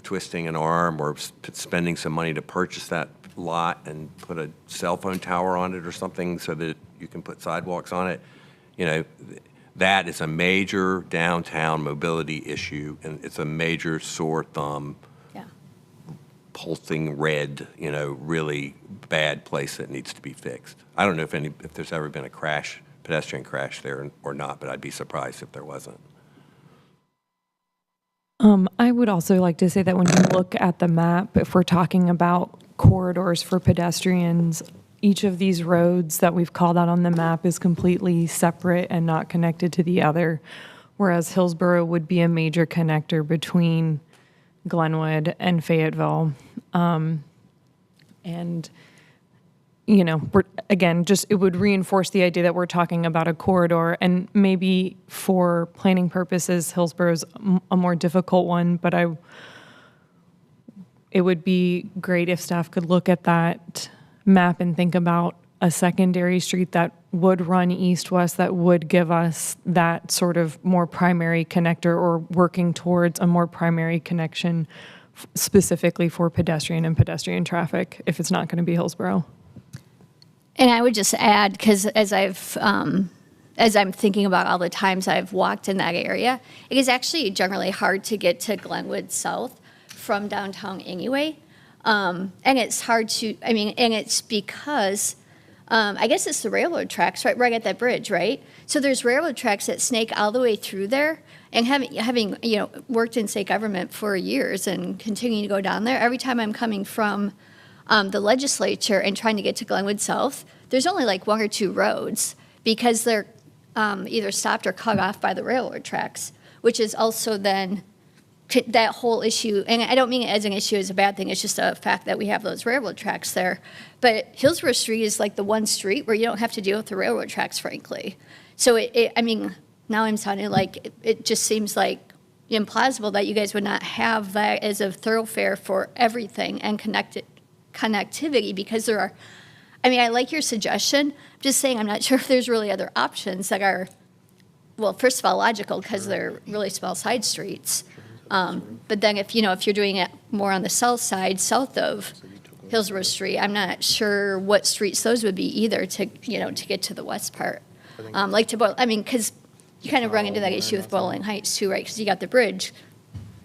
Speaker 6: twisting an arm or spending some money to purchase that lot and put a cell phone tower on it or something so that you can put sidewalks on it, that is a major downtown mobility issue, and it's a major sore thumb, pulsing red, really bad place that needs to be fixed. I don't know if there's ever been a pedestrian crash there or not, but I'd be surprised if there wasn't.
Speaker 2: I would also like to say that when you look at the map, if we're talking about corridors for pedestrians, each of these roads that we've called out on the map is completely separate and not connected to the other, whereas Hillsborough would be a major connector between Glenwood and Fayetteville. And it would reinforce the idea that we're talking about a corridor, and maybe for planning purposes, Hillsborough's a more difficult one, but it would be great if staff could look at that map and think about a secondary street that would run east-west, that would give us that sort of more primary connector, or working towards a more primary connection specifically for pedestrian and pedestrian traffic, if it's not going to be Hillsborough.
Speaker 4: And I would just add, because as I'm thinking about all the times I've walked in that area, it is actually generally hard to get to Glenwood South from downtown anyway. And it's hard to, and it's because, I guess it's the railroad tracks right at that bridge, right? So there's railroad tracks that snake all the way through there. And having worked in state government for years and continuing to go down there, every time I'm coming from the legislature and trying to get to Glenwood South, there's only like one or two roads because they're either stopped or cut off by the railroad tracks, which is also then that whole issue. And I don't mean it as an issue as a bad thing. It's just a fact that we have those railroad tracks there. But Hillsborough Street is like the one street where you don't have to deal with the railroad tracks, frankly. So now I'm sounding like it just seems like implausible that you guys would not have that as a thoroughfare for everything and connectivity, because there are, I like your suggestion. I'm just saying I'm not sure if there's really other options that are, well, first of all, logical because they're really small side streets. But then if you're doing it more on the south side, south of Hillsborough Street, I'm not sure what streets those would be either to get to the west part. Because you kind of run into that issue with Bowling Heights too, right? Because you got the bridge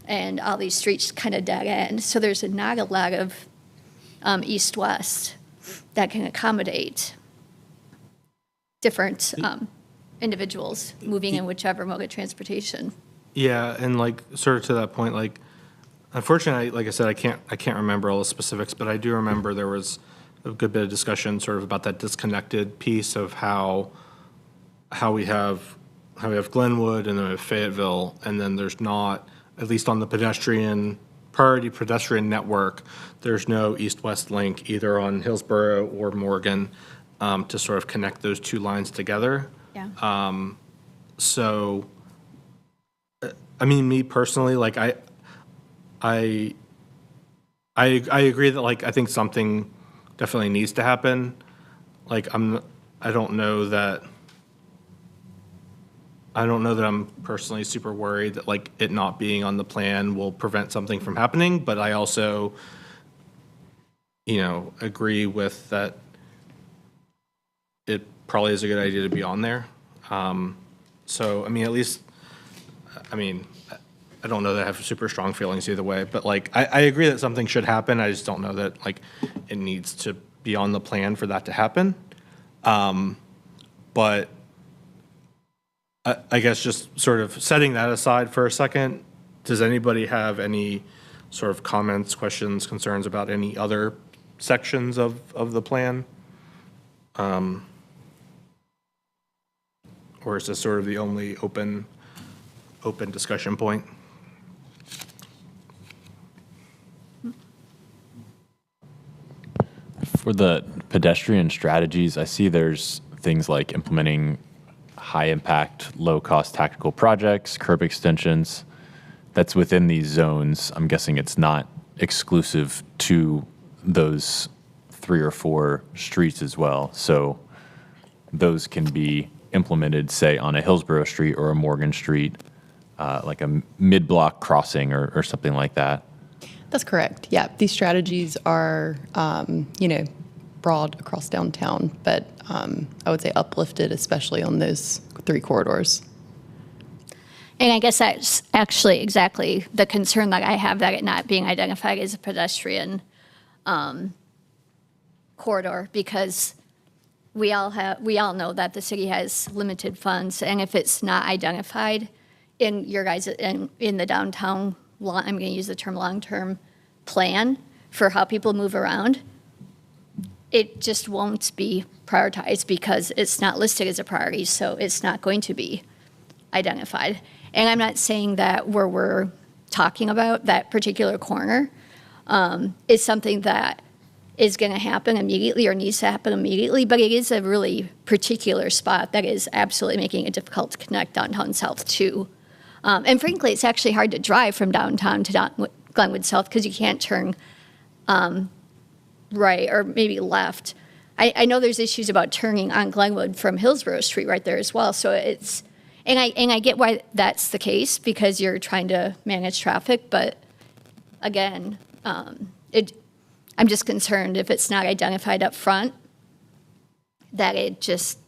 Speaker 4: and all these streets kind of dead end. So there's not a lot of east-west that can accommodate different individuals moving in whichever mode of transportation.
Speaker 1: Yeah, and sort of to that point, unfortunately, like I said, I can't remember all the specifics, but I do remember there was a good bit of discussion sort of about that disconnected piece of how we have Glenwood and then we have Fayetteville, and then there's not, at least on the priority pedestrian network, there's no east-west link either on Hillsborough or Morgan to sort of connect those two lines together.
Speaker 4: Yeah.
Speaker 1: So, me personally, I agree that I think something definitely needs to happen. I don't know that I'm personally super worried that it not being on the plan will prevent something from happening, but I also, agree with that it probably is a good idea to be on there. So, at least, I don't know that I have super strong feelings either way, but I agree that something should happen. I just don't know that it needs to be on the plan for that to happen. But I guess just sort of setting that aside for a second, does anybody have any sort of comments, questions, concerns about any other sections of the plan? Or is this sort of the only open discussion point?
Speaker 9: For the pedestrian strategies, I see there's things like implementing high-impact, low-cost tactical projects, curb extensions. That's within these zones. I'm guessing it's not exclusive to those 3 or 4 streets as well. So those can be implemented, say, on a Hillsborough Street or a Morgan Street, like a mid-block crossing or something like that.
Speaker 10: That's correct. Yeah, these strategies are, broad across downtown, but I would say uplifted, especially on those 3 corridors.
Speaker 4: And I guess that's actually exactly the concern that I have, that it not being identified as a pedestrian corridor, because we all know that the city has limited funds, and if it's not identified in your guys in the downtown, I'm going to use the term long-term plan for how people move around, it just won't be prioritized because it's not listed as a priority, so it's not going to be identified. And I'm not saying that where we're talking about that particular corner is something that is going to happen immediately or needs to happen immediately, but it is a really particular spot that is absolutely making it difficult to connect downtown south to. And frankly, it's actually hard to drive from downtown to Glenwood South because you can't turn right or maybe left I know there's issues about turning on Glenwood from Hillsborough Street right there as well. So it's, and I get why that's the case because you're trying to manage traffic. But again, I'm just concerned if it's not identified up front that it just,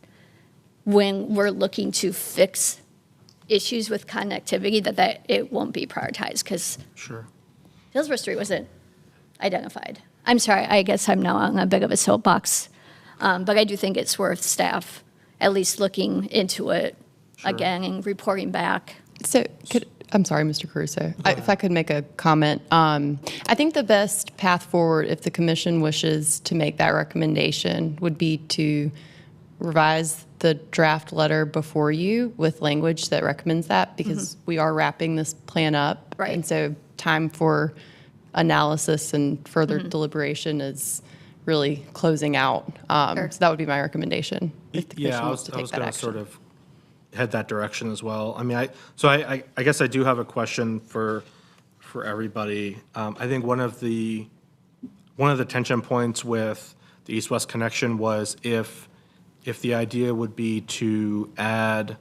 Speaker 4: when we're looking to fix issues with connectivity, that it won't be prioritized because
Speaker 1: Sure.
Speaker 4: Hillsborough Street wasn't identified. I'm sorry, I guess I'm now on a bit of a soapbox. But I do think it's worth staff at least looking into it again and reporting back.
Speaker 10: So I'm sorry, Mr. Caruso. If I could make a comment. I think the best path forward, if the commission wishes to make that recommendation, would be to revise the draft letter before you with language that recommends that, because we are wrapping this plan up.
Speaker 4: Right.
Speaker 10: And so time for analysis and further deliberation is really closing out.
Speaker 4: Sure.
Speaker 10: So that would be my recommendation. If the
Speaker 1: Yeah,
Speaker 10: commission
Speaker 1: I
Speaker 10: wants
Speaker 1: was
Speaker 10: to take that
Speaker 1: going to
Speaker 10: action.
Speaker 1: sort of head that direction as well. I mean, I guess I do have a question for everybody. I think one of the tension points with the east-west connection was if the idea would be to add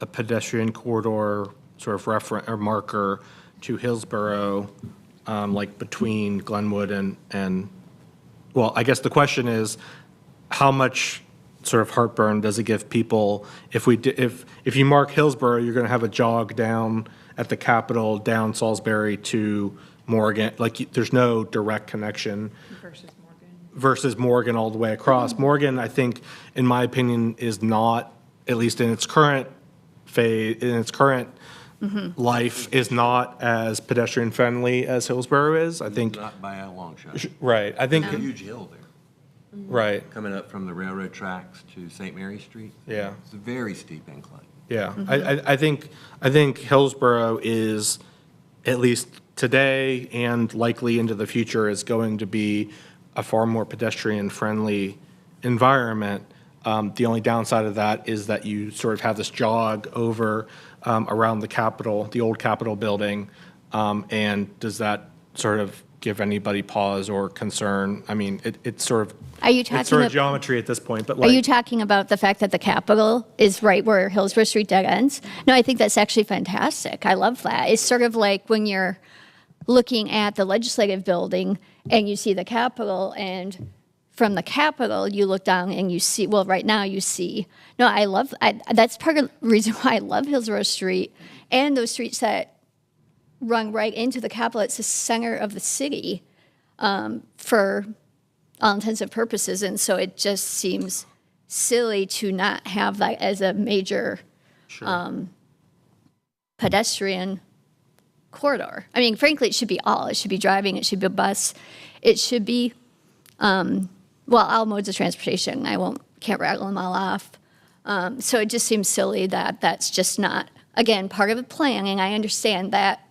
Speaker 1: a pedestrian corridor sort of reference or marker to Hillsborough, like between Glenwood and, well, I guess the question is, how much sort of heartburn does it give people if you mark Hillsborough, you're going to have a jog down at the Capitol, down Salisbury to Morgan, like there's no direct connection. Versus Morgan all the way across. Morgan, I think, in my opinion, is not, at least in its current phase, in its current life, is not as pedestrian friendly as Hillsborough is. I think,
Speaker 6: Not by a long shot.
Speaker 1: right, I think,
Speaker 6: There's a huge hill there,
Speaker 1: right,
Speaker 6: coming up from the railroad tracks to St. Mary Street.
Speaker 1: yeah.
Speaker 6: It's a very steep incline.
Speaker 1: Yeah, I think Hillsborough is, at least today and likely into the future, is going to be a far more pedestrian-friendly environment. The only downside of that is that you sort of have this jog over around the Capitol, the old Capitol building, and does that sort of give anybody pause or concern? I mean, it's sort of,
Speaker 4: Are you
Speaker 1: it's
Speaker 4: talking
Speaker 1: sort of
Speaker 4: about,
Speaker 1: geometry at this point, but
Speaker 4: are you
Speaker 1: like,
Speaker 4: talking about the fact that the Capitol is right where Hillsborough Street dead ends? No, I think that's actually fantastic. I love that. It's sort of like when you're looking at the legislative building and you see the Capitol, and from the Capitol, you look down and you see, well, right now you see, no, that's part of the reason why I love Hillsborough Street and those streets that run right into the Capitol. It's the center of the city for all intents and purposes. And so it just seems silly to not have that as a major pedestrian corridor. I mean, frankly, it should be all. It should be driving. It should be a bus. It should be, all modes of transportation. Can't rattle them all off. So it just seems silly that that's just not, again, part of the plan. And I understand that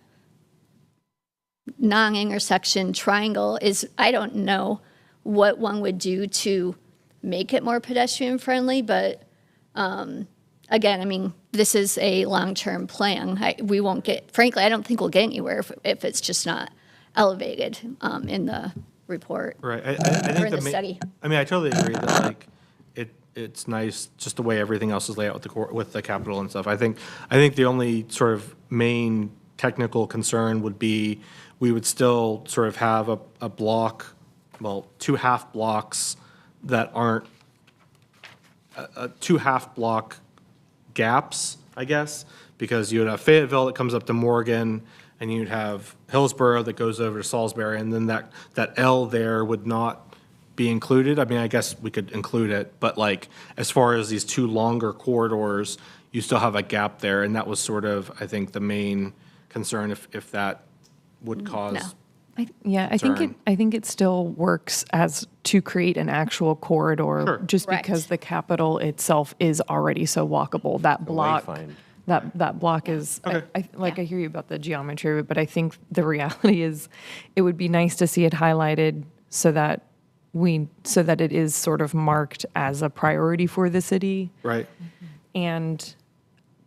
Speaker 4: non-intersection triangle is, I don't know what one would do to make it more pedestrian friendly, but again, I mean, this is a long-term plan. We won't get, frankly, I don't think we'll get anywhere if it's just not elevated in the report.
Speaker 1: right, I think
Speaker 4: in the study.
Speaker 1: I mean, I totally agree that like, it's nice just the way everything else is laid out with the Capitol and stuff. I think the only sort of main technical concern would be we would still sort of have a block, well, two half blocks that aren't two half block gaps, I guess, because you would have Fayetteville that comes up to Morgan, and you'd have Hillsborough that goes over to Salisbury, and then that L there would not be included. I mean, I guess we could include it, but like, as far as these two longer corridors, you still have a gap there, and that was sort of, I think, the main concern if that would cause.
Speaker 4: No.
Speaker 2: I think it still works as to create an actual corridor,
Speaker 1: Sure.
Speaker 2: just
Speaker 4: Correct.
Speaker 2: because the Capitol itself is already so walkable. That block,
Speaker 6: wayfind.
Speaker 2: that block is. I hear you about the geometry, but I think the reality is, it would be nice to see it highlighted so that it is sort of marked as a priority for the city,
Speaker 1: Right.
Speaker 2: and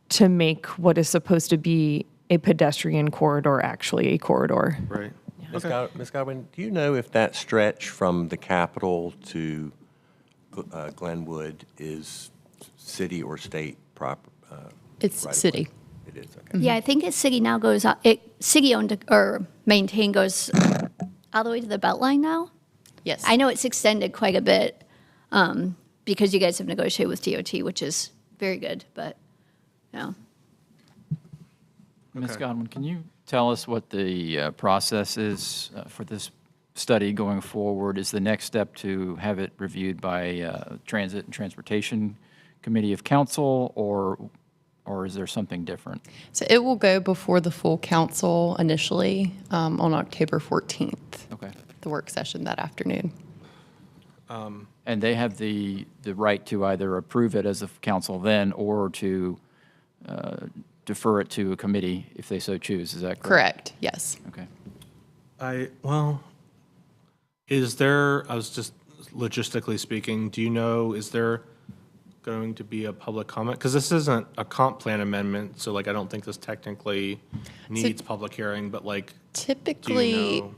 Speaker 2: to make what is supposed to be a pedestrian corridor actually a corridor.
Speaker 1: Right.
Speaker 6: Ms. Godwin, do you know if that stretch from the Capitol to Glenwood is city or state proper?
Speaker 10: It's
Speaker 6: right of
Speaker 10: city.
Speaker 6: way? It is, okay.
Speaker 4: Yeah, I think it's city now goes, city owned or maintained goes all the way to the Beltline now.
Speaker 10: Yes.
Speaker 4: I know it's extended quite a bit because you guys have negotiated with DOT, which is very good, but, no.
Speaker 3: Ms.
Speaker 1: Okay.
Speaker 3: Godwin, can you tell us what the process is for this study going forward? Is the next step to have it reviewed by Transit and Transportation Committee of Council, or is there something different?
Speaker 10: So it will go before the full council initially on October 14th,
Speaker 3: Okay.
Speaker 10: the work session that afternoon.
Speaker 3: And they have the right to either approve it as a council then, or to defer it to a committee if they so choose, is that correct?
Speaker 10: Correct, yes.
Speaker 3: Okay.
Speaker 1: Is there, I was just logistically speaking, do you know, is there going to be a public comment? Because this isn't a comp plan amendment, so like, I don't think this technically needs public hearing, but like, do
Speaker 10: Typically,
Speaker 1: you know?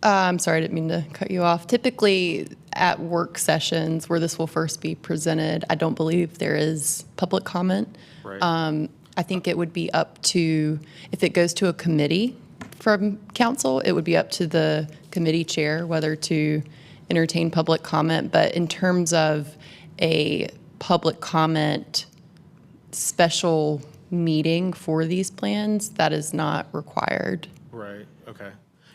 Speaker 10: I'm sorry, I didn't mean to cut you off. Typically, at work sessions where this will first be presented, I don't believe there is public comment.
Speaker 1: Right.
Speaker 10: I think it would be up to, if it goes to a committee from council, it would be up to the committee chair whether to entertain public comment. But in terms of a public comment special meeting for these plans, that is not required.
Speaker 1: Right, okay.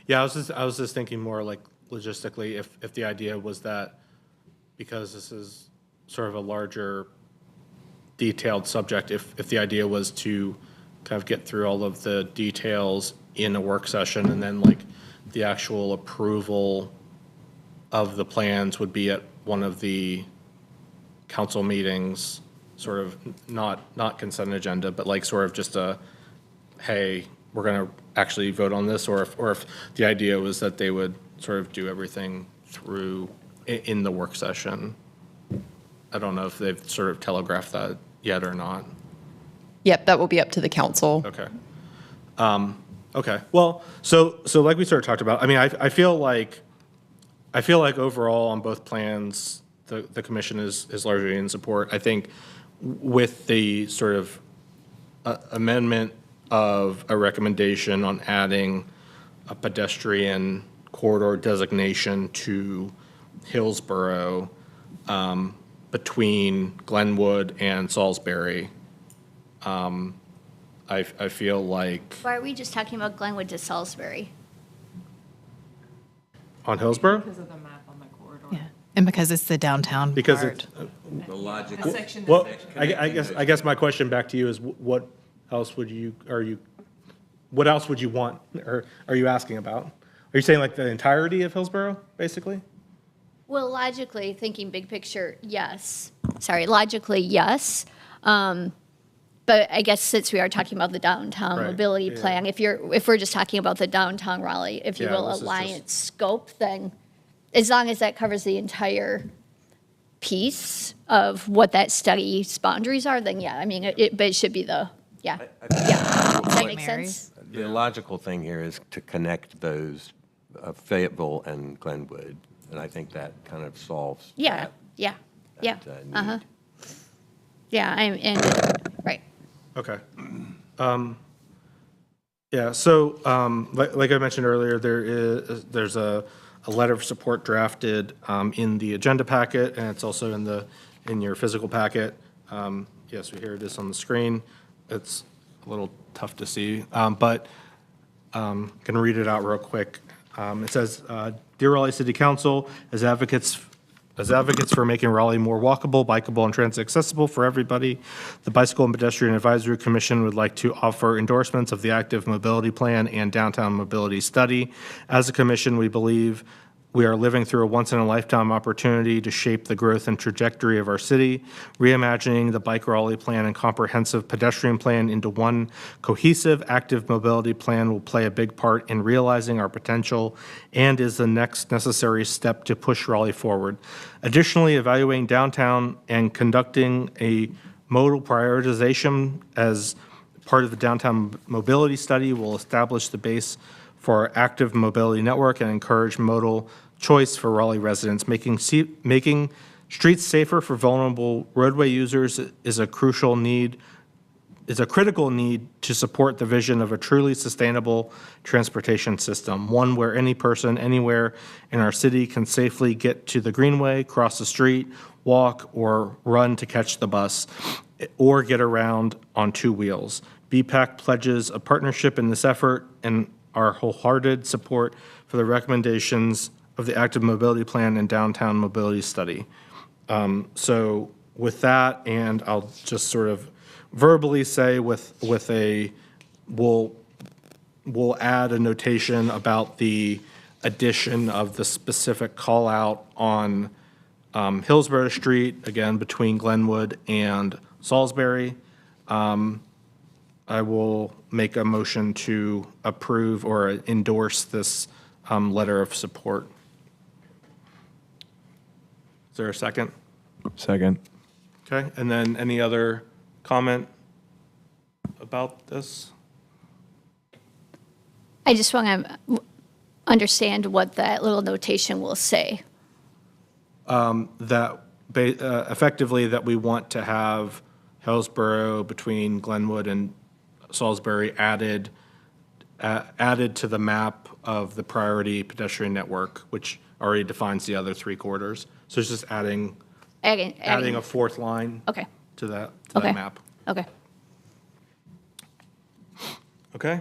Speaker 1: Yeah, I was just thinking more like logistically, if the idea was that, because this is sort of a larger detailed subject, if the idea was to kind of get through all of the details in a work session, and then like the actual approval of the plans would be at one of the council meetings, sort of not consent agenda, but like sort of just a, hey, we're going to actually vote on this, or if the idea was that they would sort of do everything through in the work session. I don't know if they've sort of telegraphed that yet or not.
Speaker 10: Yep, that will be up to the council.
Speaker 1: Okay. Okay. Well, so like we sort of talked about, I mean, I feel like overall on both plans, the commission is largely in support. I think with the sort of amendment of a recommendation on adding a pedestrian corridor designation to Hillsborough between Glenwood and Salisbury, I feel like
Speaker 4: Why are we just talking about Glenwood to Salisbury?
Speaker 1: on Hillsborough?
Speaker 2: Because of the map on the corridor.
Speaker 5: Yeah. And because it's the downtown
Speaker 1: Because
Speaker 5: part.
Speaker 1: it's,
Speaker 6: The logical,
Speaker 1: well, I guess my question back to you is what else would you want, or are you asking about? Are you saying like the entirety of Hillsborough, basically?
Speaker 4: Well, logically, thinking big picture, yes. Sorry, logically, yes. But I guess since we are talking about the downtown
Speaker 1: Right,
Speaker 4: mobility
Speaker 1: yeah.
Speaker 4: plan, if we're just talking about the downtown Raleigh, if you
Speaker 1: Yeah,
Speaker 4: will,
Speaker 1: this is
Speaker 4: alliance scope, then as long as that covers the entire piece of what that study's boundaries are, then yeah, I mean, but it should be yeah. Yeah. Does that make
Speaker 5: Mary?
Speaker 4: sense?
Speaker 6: the logical thing here is to connect those Fayetteville and Glenwood, and I think that kind of solves
Speaker 4: Yeah,
Speaker 6: that.
Speaker 4: yeah, yeah.
Speaker 6: need.
Speaker 4: Uh-huh. Yeah, right.
Speaker 1: Okay. Yeah, so like I mentioned earlier, there's a letter of support drafted in the agenda packet, and it's also in your physical packet. Yes, here it is on the screen. It's a little tough to see, but I'm going to read it out real quick. It says, "Dear Raleigh City Council, as advocates for making Raleigh more walkable, bikeable, and transit accessible for everybody, the Bicycle and Pedestrian Advisory Commission would like to offer endorsements of the Active Mobility Plan and Downtown Mobility Study. As a commission, we believe we are living through a once-in-a-lifetime opportunity to shape the growth and trajectory of our city. Reimagining the Bike Raleigh Plan and comprehensive pedestrian plan into one cohesive, active mobility plan will play a big part in realizing our potential and is the next necessary step to push Raleigh forward. Additionally, evaluating downtown and conducting a modal prioritization as part of the downtown mobility study will establish the base for our active mobility network and encourage modal choice for Raleigh residents, making Streets safer for vulnerable roadway users is a critical need to support the vision of a truly sustainable transportation system, one where any person anywhere in our city can safely get to the greenway, cross the street, walk, or run to catch the bus, or get around on two wheels. BPAC pledges a partnership in this effort and our wholehearted support for the recommendations of the Active Mobility Plan and Downtown Mobility Study. So with that, and I'll just sort of verbally say we'll add a notation about the addition of the specific call out on Hillsborough Street, again, between Glenwood and Salisbury. I will make a motion to approve or endorse this letter of support. Is there a second?
Speaker 8: Second.
Speaker 1: Okay, and then any other comment about this?
Speaker 4: I just want to understand what that little notation will say.
Speaker 1: That effectively that we want to have Hillsborough between Glenwood and Salisbury added to the map of the priority pedestrian network, which already defines the other three corridors. So it's just adding a fourth line
Speaker 4: Okay,
Speaker 1: to that
Speaker 4: okay.
Speaker 1: map.
Speaker 4: Okay.
Speaker 1: Okay,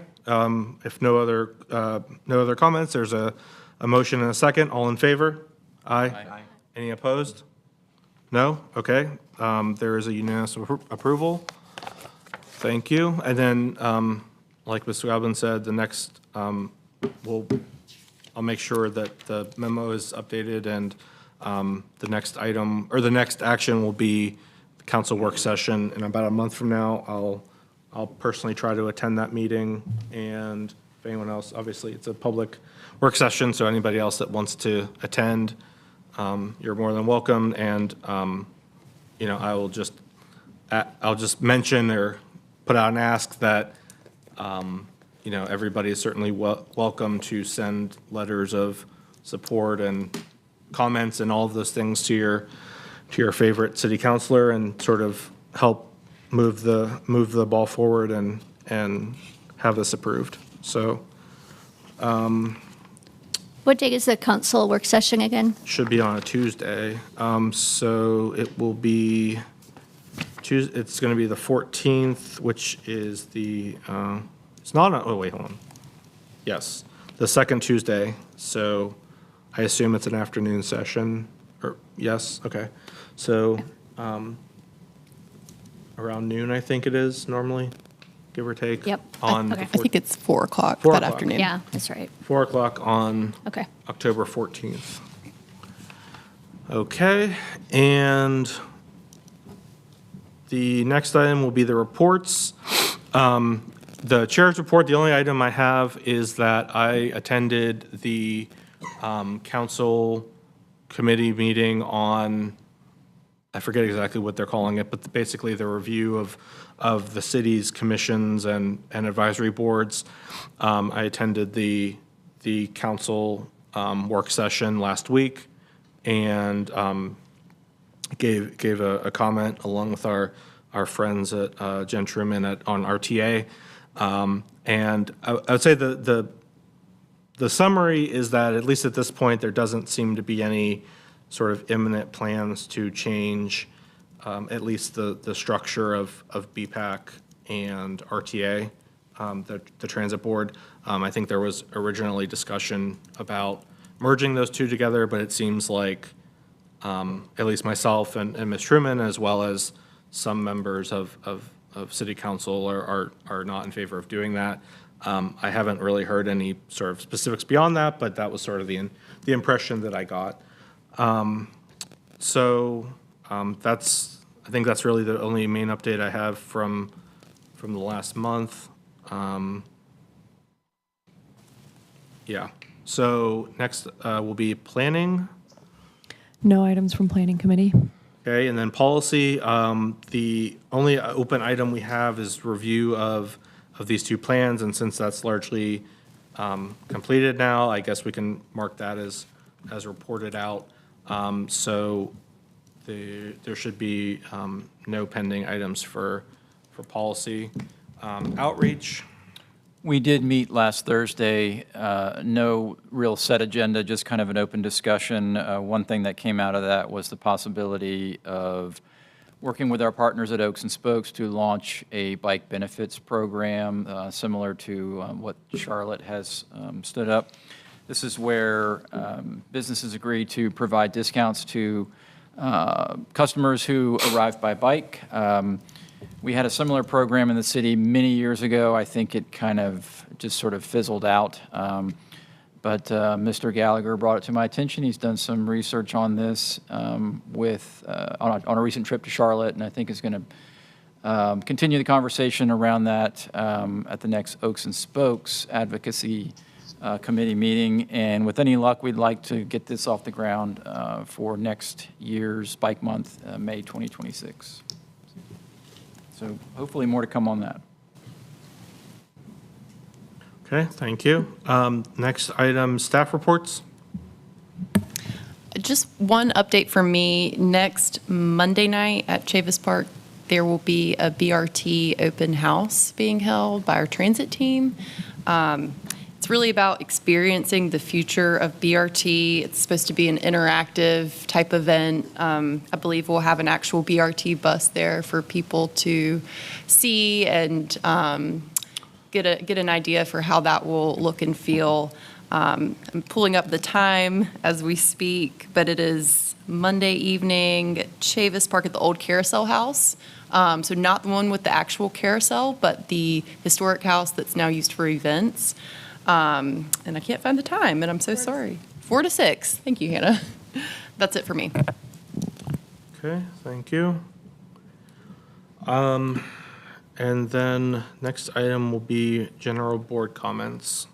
Speaker 1: if no other comments, there's a motion and a second. All in favor? Aye. Any opposed? No? Okay, there is a unanimous approval. Thank you. And then, like Mr. Goblin said, the next, I'll make sure that the memo is updated and the next item, or the next action will be the council work session. In about a month from now, I'll personally try to attend that meeting, and if anyone else, obviously it's a public work session, so anybody else that wants to attend, you're more than welcome. And I'll just mention or put out an ask that everybody is certainly welcome to send letters of support and comments and all of those things to your favorite city councilor and sort of help move the ball forward and have this approved. So
Speaker 4: What day is the council work session again?
Speaker 1: should be on a Tuesday. So it will be it's going to be the 14th, which is it's not oh wait, hold on. Yes, the second Tuesday. So I assume it's an afternoon session, or yes, okay. So around noon, I think it is normally, give or take.
Speaker 4: Yep.
Speaker 1: On
Speaker 4: Okay.
Speaker 10: I think it's 4 o'clock
Speaker 1: 4
Speaker 10: that
Speaker 1: o'clock.
Speaker 10: afternoon.
Speaker 4: Yeah, that's right.
Speaker 1: 4 o'clock on
Speaker 4: Okay.
Speaker 1: October 14th. Okay, and the next item will be the reports. The chair's report, the only item I have is that I attended the council committee meeting on, I forget exactly what they're calling it, but basically the review of the city's commissions and advisory boards. I attended the council work session last week and gave a comment along with our friends at Jen Truman on RTA. And I would say the summary is that, at least at this point, there doesn't seem to be any sort of imminent plans to change at least the structure of BPAC and RTA, the transit board. I think there was originally discussion about merging those two together, but it seems like at least myself and Ms. Truman, as well as some members of city council are not in favor of doing that. I haven't really heard any sort of specifics beyond that, but that was sort of the impression that I got. I think that's really the only main update I have from the last month. Yeah. So next will be planning.
Speaker 2: No items from planning committee.
Speaker 1: Okay, and then policy. The only open item we have is review of these two plans, and since that's largely completed now, I guess we can mark that as reported out. So there should be no pending items for policy. Outreach,
Speaker 3: We did meet last Thursday. No real set agenda, just kind of an open discussion. One thing that came out of that was the possibility of working with our partners at Oaks and Spokes to launch a bike benefits program similar to what Charlotte has stood up. This is where businesses agree to provide discounts to customers who arrive by bike. We had a similar program in the city many years ago. I think it kind of just sort of fizzled out. But Mr. Gallagher brought it to my attention. He's done some research on this on a recent trip to Charlotte, and I think is going to continue the conversation around that at the next Oaks and Spokes Advocacy Committee meeting. And with any luck, we'd like to get this off the ground for next year's Bike Month, May 2026. So hopefully more to come on that.
Speaker 1: okay, thank you. Next item, staff reports.
Speaker 10: Just one update from me. Next Monday night at Chavis Park, there will be a BRT open house being held by our transit team. It's really about experiencing the future of BRT. It's supposed to be an interactive type event. I believe we'll have an actual BRT bus there for people to see and get an idea for how that will look and feel. I'm pulling up the time as we speak, but it is Monday evening at Chavis Park at the old Carousel House. So not the one with the actual carousel, but the historic house that's now used for events. And I can't find the time, and I'm so sorry. 4 to 6. Thank you, Hannah. That's it for me.
Speaker 1: Okay, thank you. And then next item will be general board comments.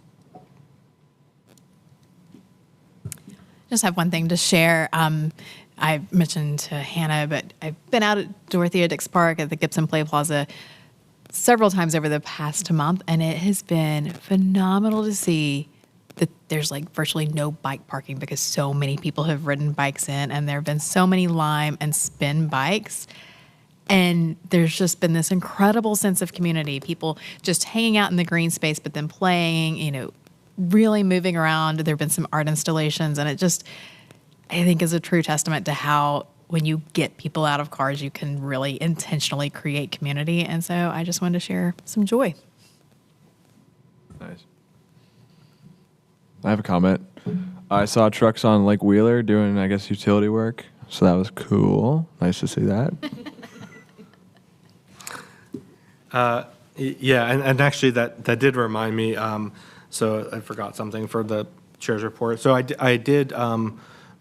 Speaker 5: Just have one thing to share. I mentioned to Hannah, but I've been out at Dorothea Dix Park at the Gibson Play Plaza several times over the past month, and it has been phenomenal to see that there's like virtually no bike parking because so many people have ridden bikes in, and there have been so many Lime and Spin bikes. And there's just been this incredible sense of community, people just hanging out in the green space, but then playing, really moving around. There have been some art installations, and it just, I think, is a true testament to how when you get people out of cars, you can really intentionally create community. And so I just wanted to share some joy.
Speaker 8: Nice. I have a comment. I saw trucks on Lake Wheeler doing, I guess, utility work. So that was cool. Nice to see that.
Speaker 1: Yeah, and actually that did remind me, so I forgot something for the chair's report. So I did,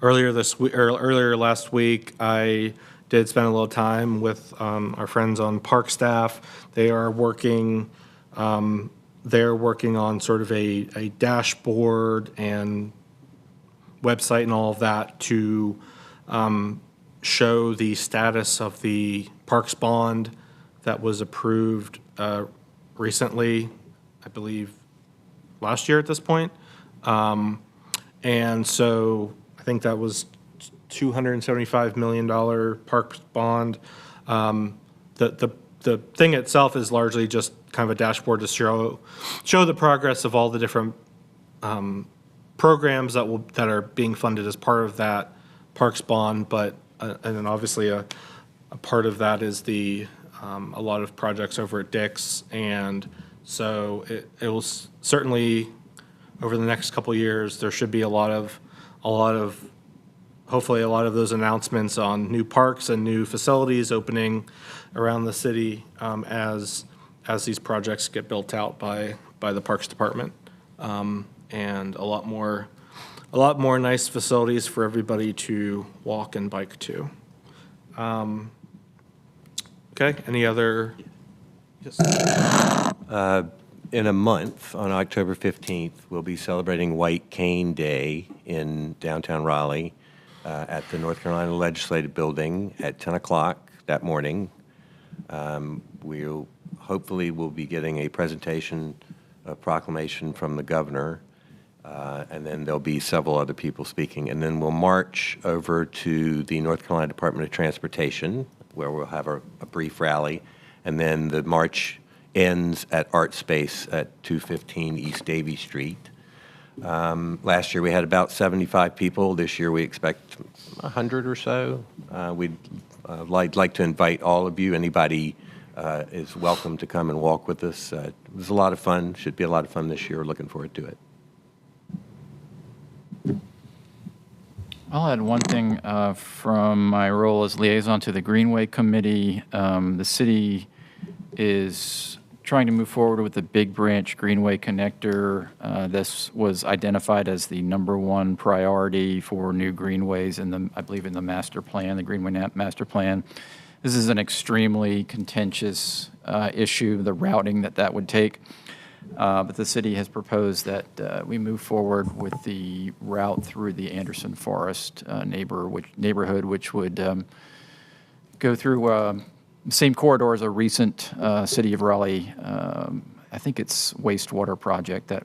Speaker 1: earlier last week, I did spend a little time with our friends on park staff. They are working, they're working on sort of a dashboard and website and all of that to show the status of the parks bond that was approved recently, I believe last year at this point. And so I think that was $275 million parks bond. The thing itself is largely just kind of a dashboard to show the progress of all the different programs that are being funded as part of that parks bond. But and then obviously a part of that is a lot of projects over at Dick's, and so it will certainly over the next couple of years there should be a lot of hopefully a lot of those announcements on new parks and new facilities opening around the city as these projects get built out by the Parks Department, and a lot more nice facilities for everybody to walk and bike to. Okay, any other? Yes.
Speaker 6: In a month, on October 15th, we'll be celebrating White Cane Day in downtown Raleigh at the North Carolina Legislative Building at 10 o'clock that morning. We'll be getting a presentation, a proclamation from the governor. And then there'll be several other people speaking. And then we'll march over to the North Carolina Department of Transportation, where we'll have a brief rally. And then the march ends at Art Space at 215 East Davie Street. Last year we had about 75 people. This year we expect 100 or so. We'd like to invite all of you. Anybody is welcome to come and walk with us. It was a lot of fun. Should be a lot of fun this year. Looking forward to it.
Speaker 3: I'll add one thing from my role as liaison to the Greenway Committee. The city is trying to move forward with the Big Branch Greenway Connector. This was identified as the #1 priority for new greenways I believe in the master plan, the Greenway Master Plan. This is an extremely contentious issue, the routing that would take. But the city has proposed that we move forward with the route through the Anderson Forest neighborhood, which would go through same corridor as a recent City of Raleigh, I think it's wastewater project that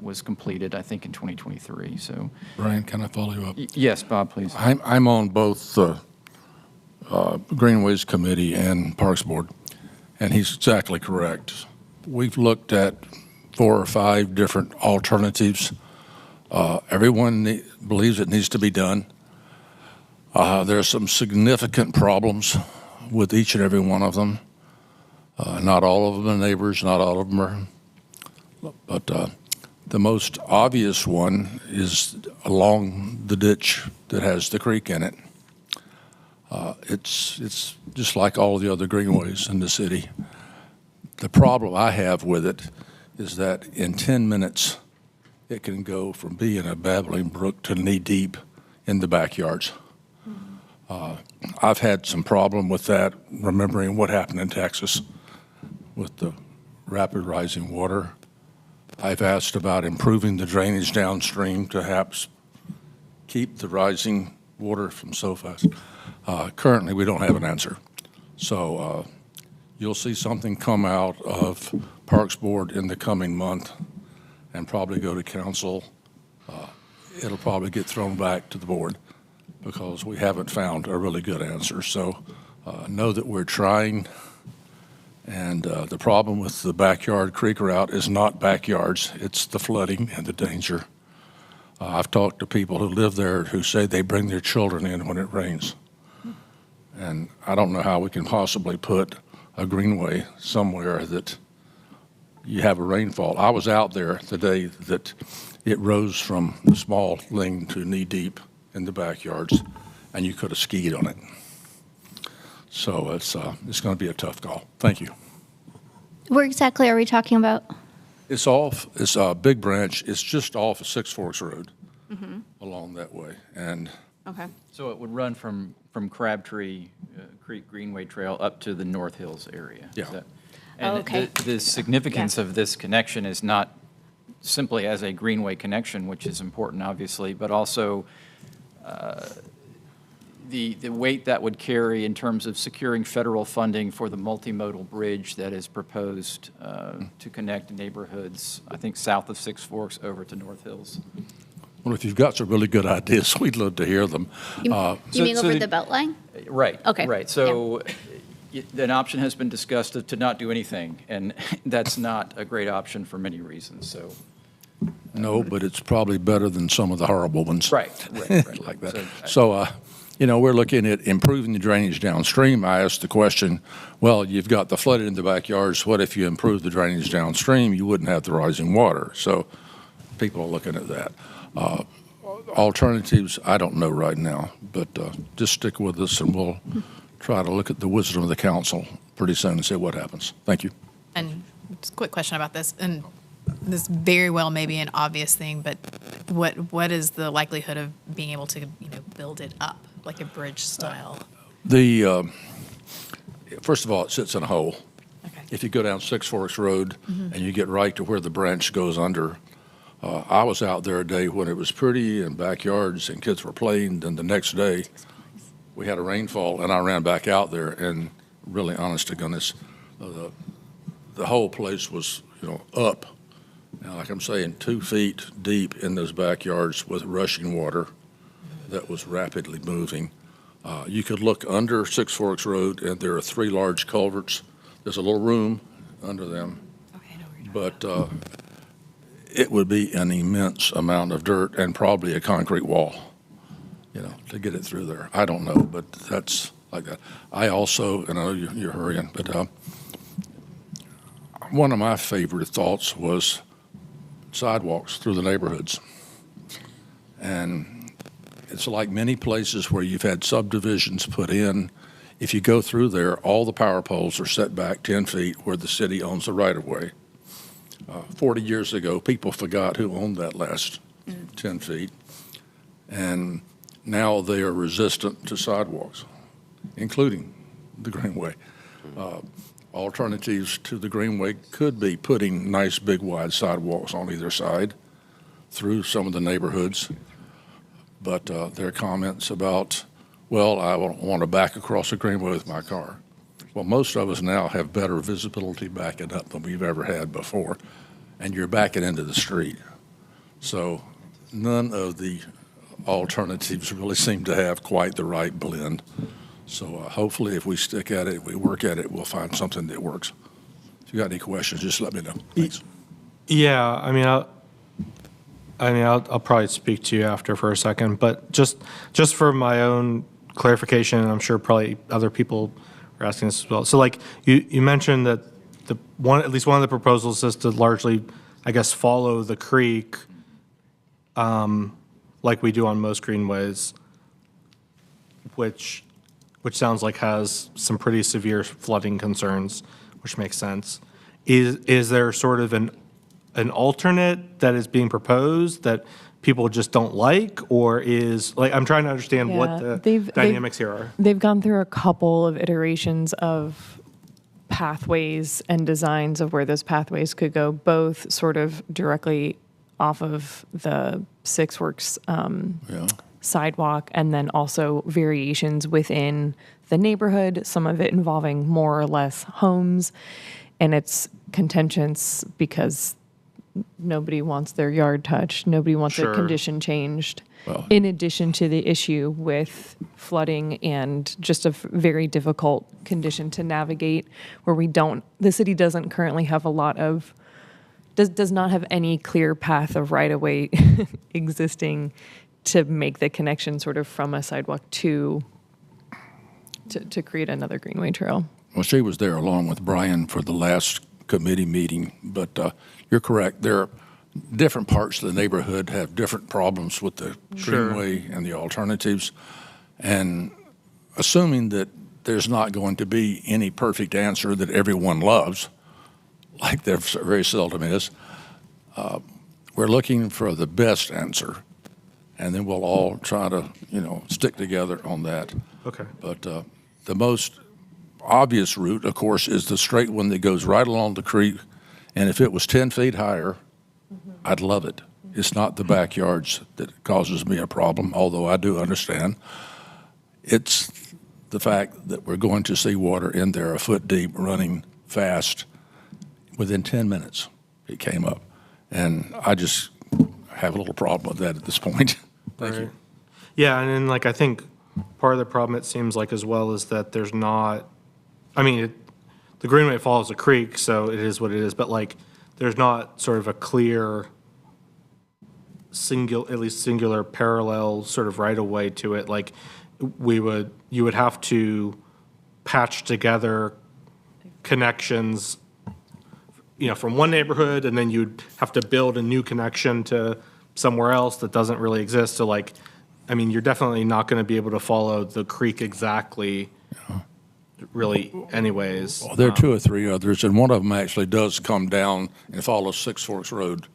Speaker 3: was completed, I think, in 2023. So,
Speaker 12: Brian, can I follow you up?
Speaker 3: Yes, Bob, please.
Speaker 12: I'm on both Greenways Committee and Parks Board, and he's exactly correct. We've looked at 4 or 5 different alternatives. Everyone believes it needs to be done. There are some significant problems with each and every one of them. Not all of them are neighbors, not all of them are. But the most obvious one is along the ditch that has the creek in it. It's just like all the other greenways in the city. The problem I have with it is that in 10 minutes, it can go from being a babbling brook to knee-deep in the backyards. I've had some problem with that, remembering what happened in Texas with the rapid rising water. I've asked about improving the drainage downstream to perhaps keep the rising water from so fast. Currently, we don't have an answer. So you'll see something come out of Parks Board in the coming month and probably go to council. It'll probably get thrown back to the board because we haven't found a really good answer. So know that we're trying. And the problem with the backyard creek route is not backyards, it's the flooding and the danger. I've talked to people who live there who say they bring their children in when it rains. And I don't know how we can possibly put a greenway somewhere that you have a rainfall. I was out there the day that it rose from the small lane to knee deep in the backyards, and you could have skied on it. So it's going to be a tough call. Thank you.
Speaker 4: Where exactly are we talking about?
Speaker 12: It's Big Branch. It's just off of Six Forks Road, along that way. And
Speaker 4: Okay.
Speaker 3: So it would run from Crabtree Creek Greenway Trail up to the North Hills area.
Speaker 12: Yeah.
Speaker 3: And
Speaker 4: Okay.
Speaker 3: the significance of this connection is not simply as a greenway connection, which is important, obviously, but also the weight that would carry in terms of securing federal funding for the multimodal bridge that is proposed to connect neighborhoods, I think, south of Six Forks over to North Hills.
Speaker 12: well, if you've got some really good ideas, we'd love to hear them.
Speaker 4: You mean
Speaker 3: so
Speaker 4: over
Speaker 3: the-
Speaker 4: the Beltline?
Speaker 3: Right.
Speaker 4: Okay,
Speaker 3: Right. So an option has been discussed to not do anything, and that's not a great option for many reasons, so.
Speaker 12: No, but it's probably better than some of the horrible ones.
Speaker 3: Right.
Speaker 12: Like that. So, we're looking at improving the drainage downstream. I asked the question, well, you've got the flooding in the backyards. What if you improve the drainage downstream? You wouldn't have the rising water. So people are looking at that. Alternatives, I don't know right now, but just stick with us and we'll try to look at the wisdom of the council pretty soon and see what happens. Thank you.
Speaker 5: And just a quick question about this, and this very well may be an obvious thing, but what is the likelihood of being able to build it up like a bridge style?
Speaker 12: First of all, it sits in a hole.
Speaker 5: Okay.
Speaker 12: If you go down Six Forks Road and you get right to where the branch goes under, I was out there a day when it was pretty and backyards and kids were playing. Then the next day, we had a rainfall and I ran back out there and really, honest to goodness, the whole place was, up Now, like I'm saying, 2 feet deep in those backyards with rushing water that was rapidly moving. You could look under Six Forks Road, and there are 3 large culverts. There's a little room under them. But it would be an immense amount of dirt and probably a concrete wall, to get it through there. I don't know, but that's like that. I also, and I know you're hurrying, but one of my favorite thoughts was sidewalks through the neighborhoods. And it's like many places where you've had subdivisions put in. If you go through there, all the power poles are set back 10 feet where the city owns the right-of-way. 40 years ago, people forgot who owned that last 10 feet. And now they are resistant to sidewalks, including the Greenway. Alternatives to the Greenway could be putting nice, big, wide sidewalks on either side through some of the neighborhoods. But there are comments about, well, I want to back across the Greenway with my car. Well, most of us now have better visibility backing up than we've ever had before, and you're backing into the street. So none of the alternatives really seem to have quite the right blend. So hopefully if we stick at it, we work at it, we'll find something that works. If you got any questions, just let me know. Thanks.
Speaker 1: Yeah, I'll probably speak to you after for a second, but just for my own clarification, and I'm sure probably other people are asking this as well. So like you mentioned that at least one of the proposals is to largely, I guess, follow the creek, like we do on most greenways, which sounds like has some pretty severe flooding concerns, which makes sense. Is there sort of an alternate that is being proposed that people just don't like, or is, like, I'm trying to understand what the dynamics here are.
Speaker 2: They've gone through a couple of iterations of pathways and designs of where those pathways could go, both sort of directly off of the Six Works sidewalk, and then also variations within the neighborhood, some of it involving more or less homes. And it's contentious because nobody wants their yard touched. Nobody wants
Speaker 1: Sure.
Speaker 2: a condition changed.
Speaker 12: Well-
Speaker 2: In addition to the issue with flooding and just a very difficult condition to navigate, where the city doesn't currently have a lot of, does not have any clear path of right-of-way existing to make the connection sort of from a sidewalk to create another greenway trail.
Speaker 12: Well, she was there along with Brian for the last committee meeting, but you're correct. There are different parts of the neighborhood have different problems with the greenway and the alternatives. And assuming that there's not going to be any perfect answer that everyone loves, like there very seldom is, we're looking for the best answer. And then we'll all try to, stick together on that.
Speaker 1: Okay.
Speaker 12: But the most obvious route, of course, is the straight one that goes right along the creek. And if it was 10 feet higher, I'd love it. It's not the backyards that causes me a problem, although I do understand. It's the fact that we're going to see water in there a foot deep running fast within 10 minutes. It came up. And I just have a little problem with that at this point. Thank you.
Speaker 1: Yeah, and then I think part of the problem, it seems like as well, is that there's not, the Greenway follows a creek, so it is what it is, but there's not sort of a clear at least singular parallel sort of right-of-way to it. You would have to patch together connections, from one neighborhood, and then you'd have to build a new connection to somewhere else that doesn't really exist. So you're definitely not going to be able to follow the creek exactly, really, anyways.
Speaker 12: Well, there are 2 or 3 others, and one of them actually does come down and follow Six Forks Road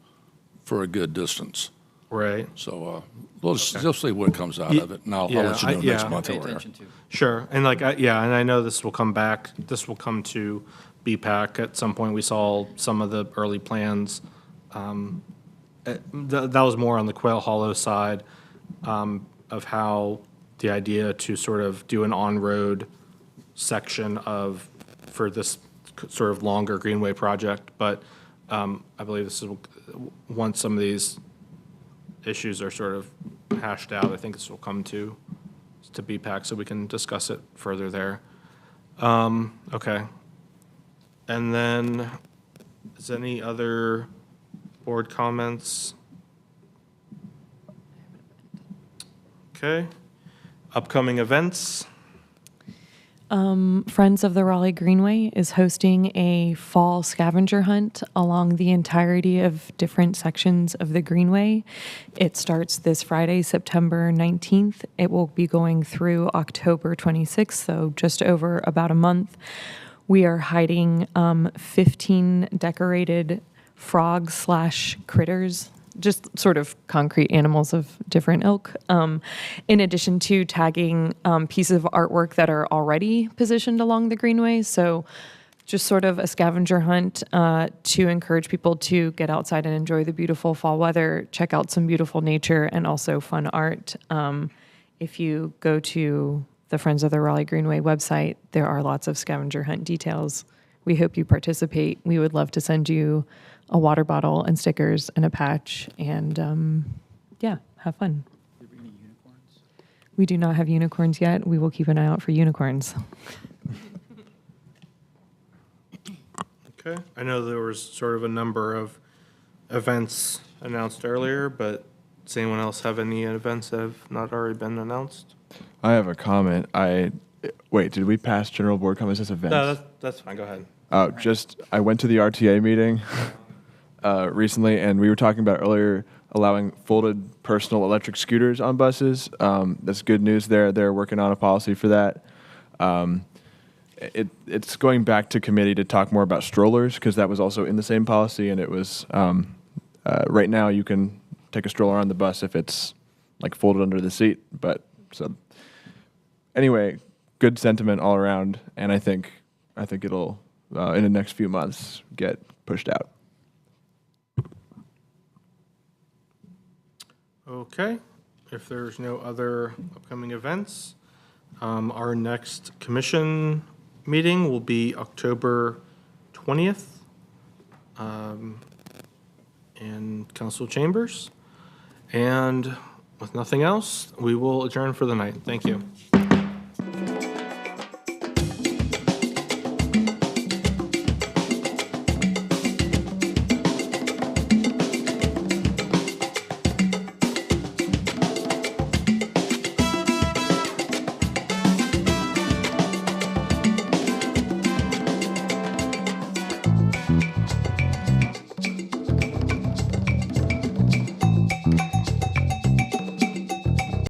Speaker 12: for a good distance.
Speaker 1: Right.
Speaker 12: So we'll just see what comes out of it, and I'll let you know next month.
Speaker 3: Pay
Speaker 12: or whatever.
Speaker 3: attention to.
Speaker 1: Sure, and and I know this will come back, this will come to BPAC at some point. We saw some of the early plans. That was more on the Quail Hollow side of how the idea to sort of do an on-road section for this sort of longer greenway project. But I believe once some of these issues are sort of hashed out, I think this will come to BPAC, so we can discuss it further there. Okay. And then, is any other board comments? Okay. Upcoming events?
Speaker 2: Friends of the Raleigh Greenway is hosting a fall scavenger hunt along the entirety of different sections of the Greenway. It starts this Friday, September 19th. It will be going through October 26th, so just over about a month. We are hiding 15 decorated frogs/critters, just sort of concrete animals of different ilk, in addition to tagging pieces of artwork that are already positioned along the Greenway. So just sort of a scavenger hunt to encourage people to get outside and enjoy the beautiful fall weather, check out some beautiful nature, and also fun art. If you go to the Friends of the Raleigh Greenway website, there are lots of scavenger hunt details. We hope you participate. We would love to send you a water bottle and stickers and a patch, and yeah, have fun. We do not have unicorns yet. We will keep an eye out for unicorns.
Speaker 1: Okay. I know there was sort of a number of events announced earlier, but does anyone else have any events that have not already been announced?
Speaker 8: I have a comment. Wait, did we pass general board comments as events?
Speaker 1: No, that's fine. Go ahead.
Speaker 8: I went to the RTA meeting recently, and we were talking about earlier allowing folded personal electric scooters on buses. That's good news there. They're working on a policy for that. It's going back to committee to talk more about strollers, because that was also in the same policy, and it was right now you can take a stroller on the bus if it's like folded under the seat. But so anyway, good sentiment all around, and I think it'll in the next few months get pushed out.
Speaker 1: Okay. If there's no other upcoming events, our next commission meeting will be October 20th in council chambers. And with nothing else, we will adjourn for the night. Thank you.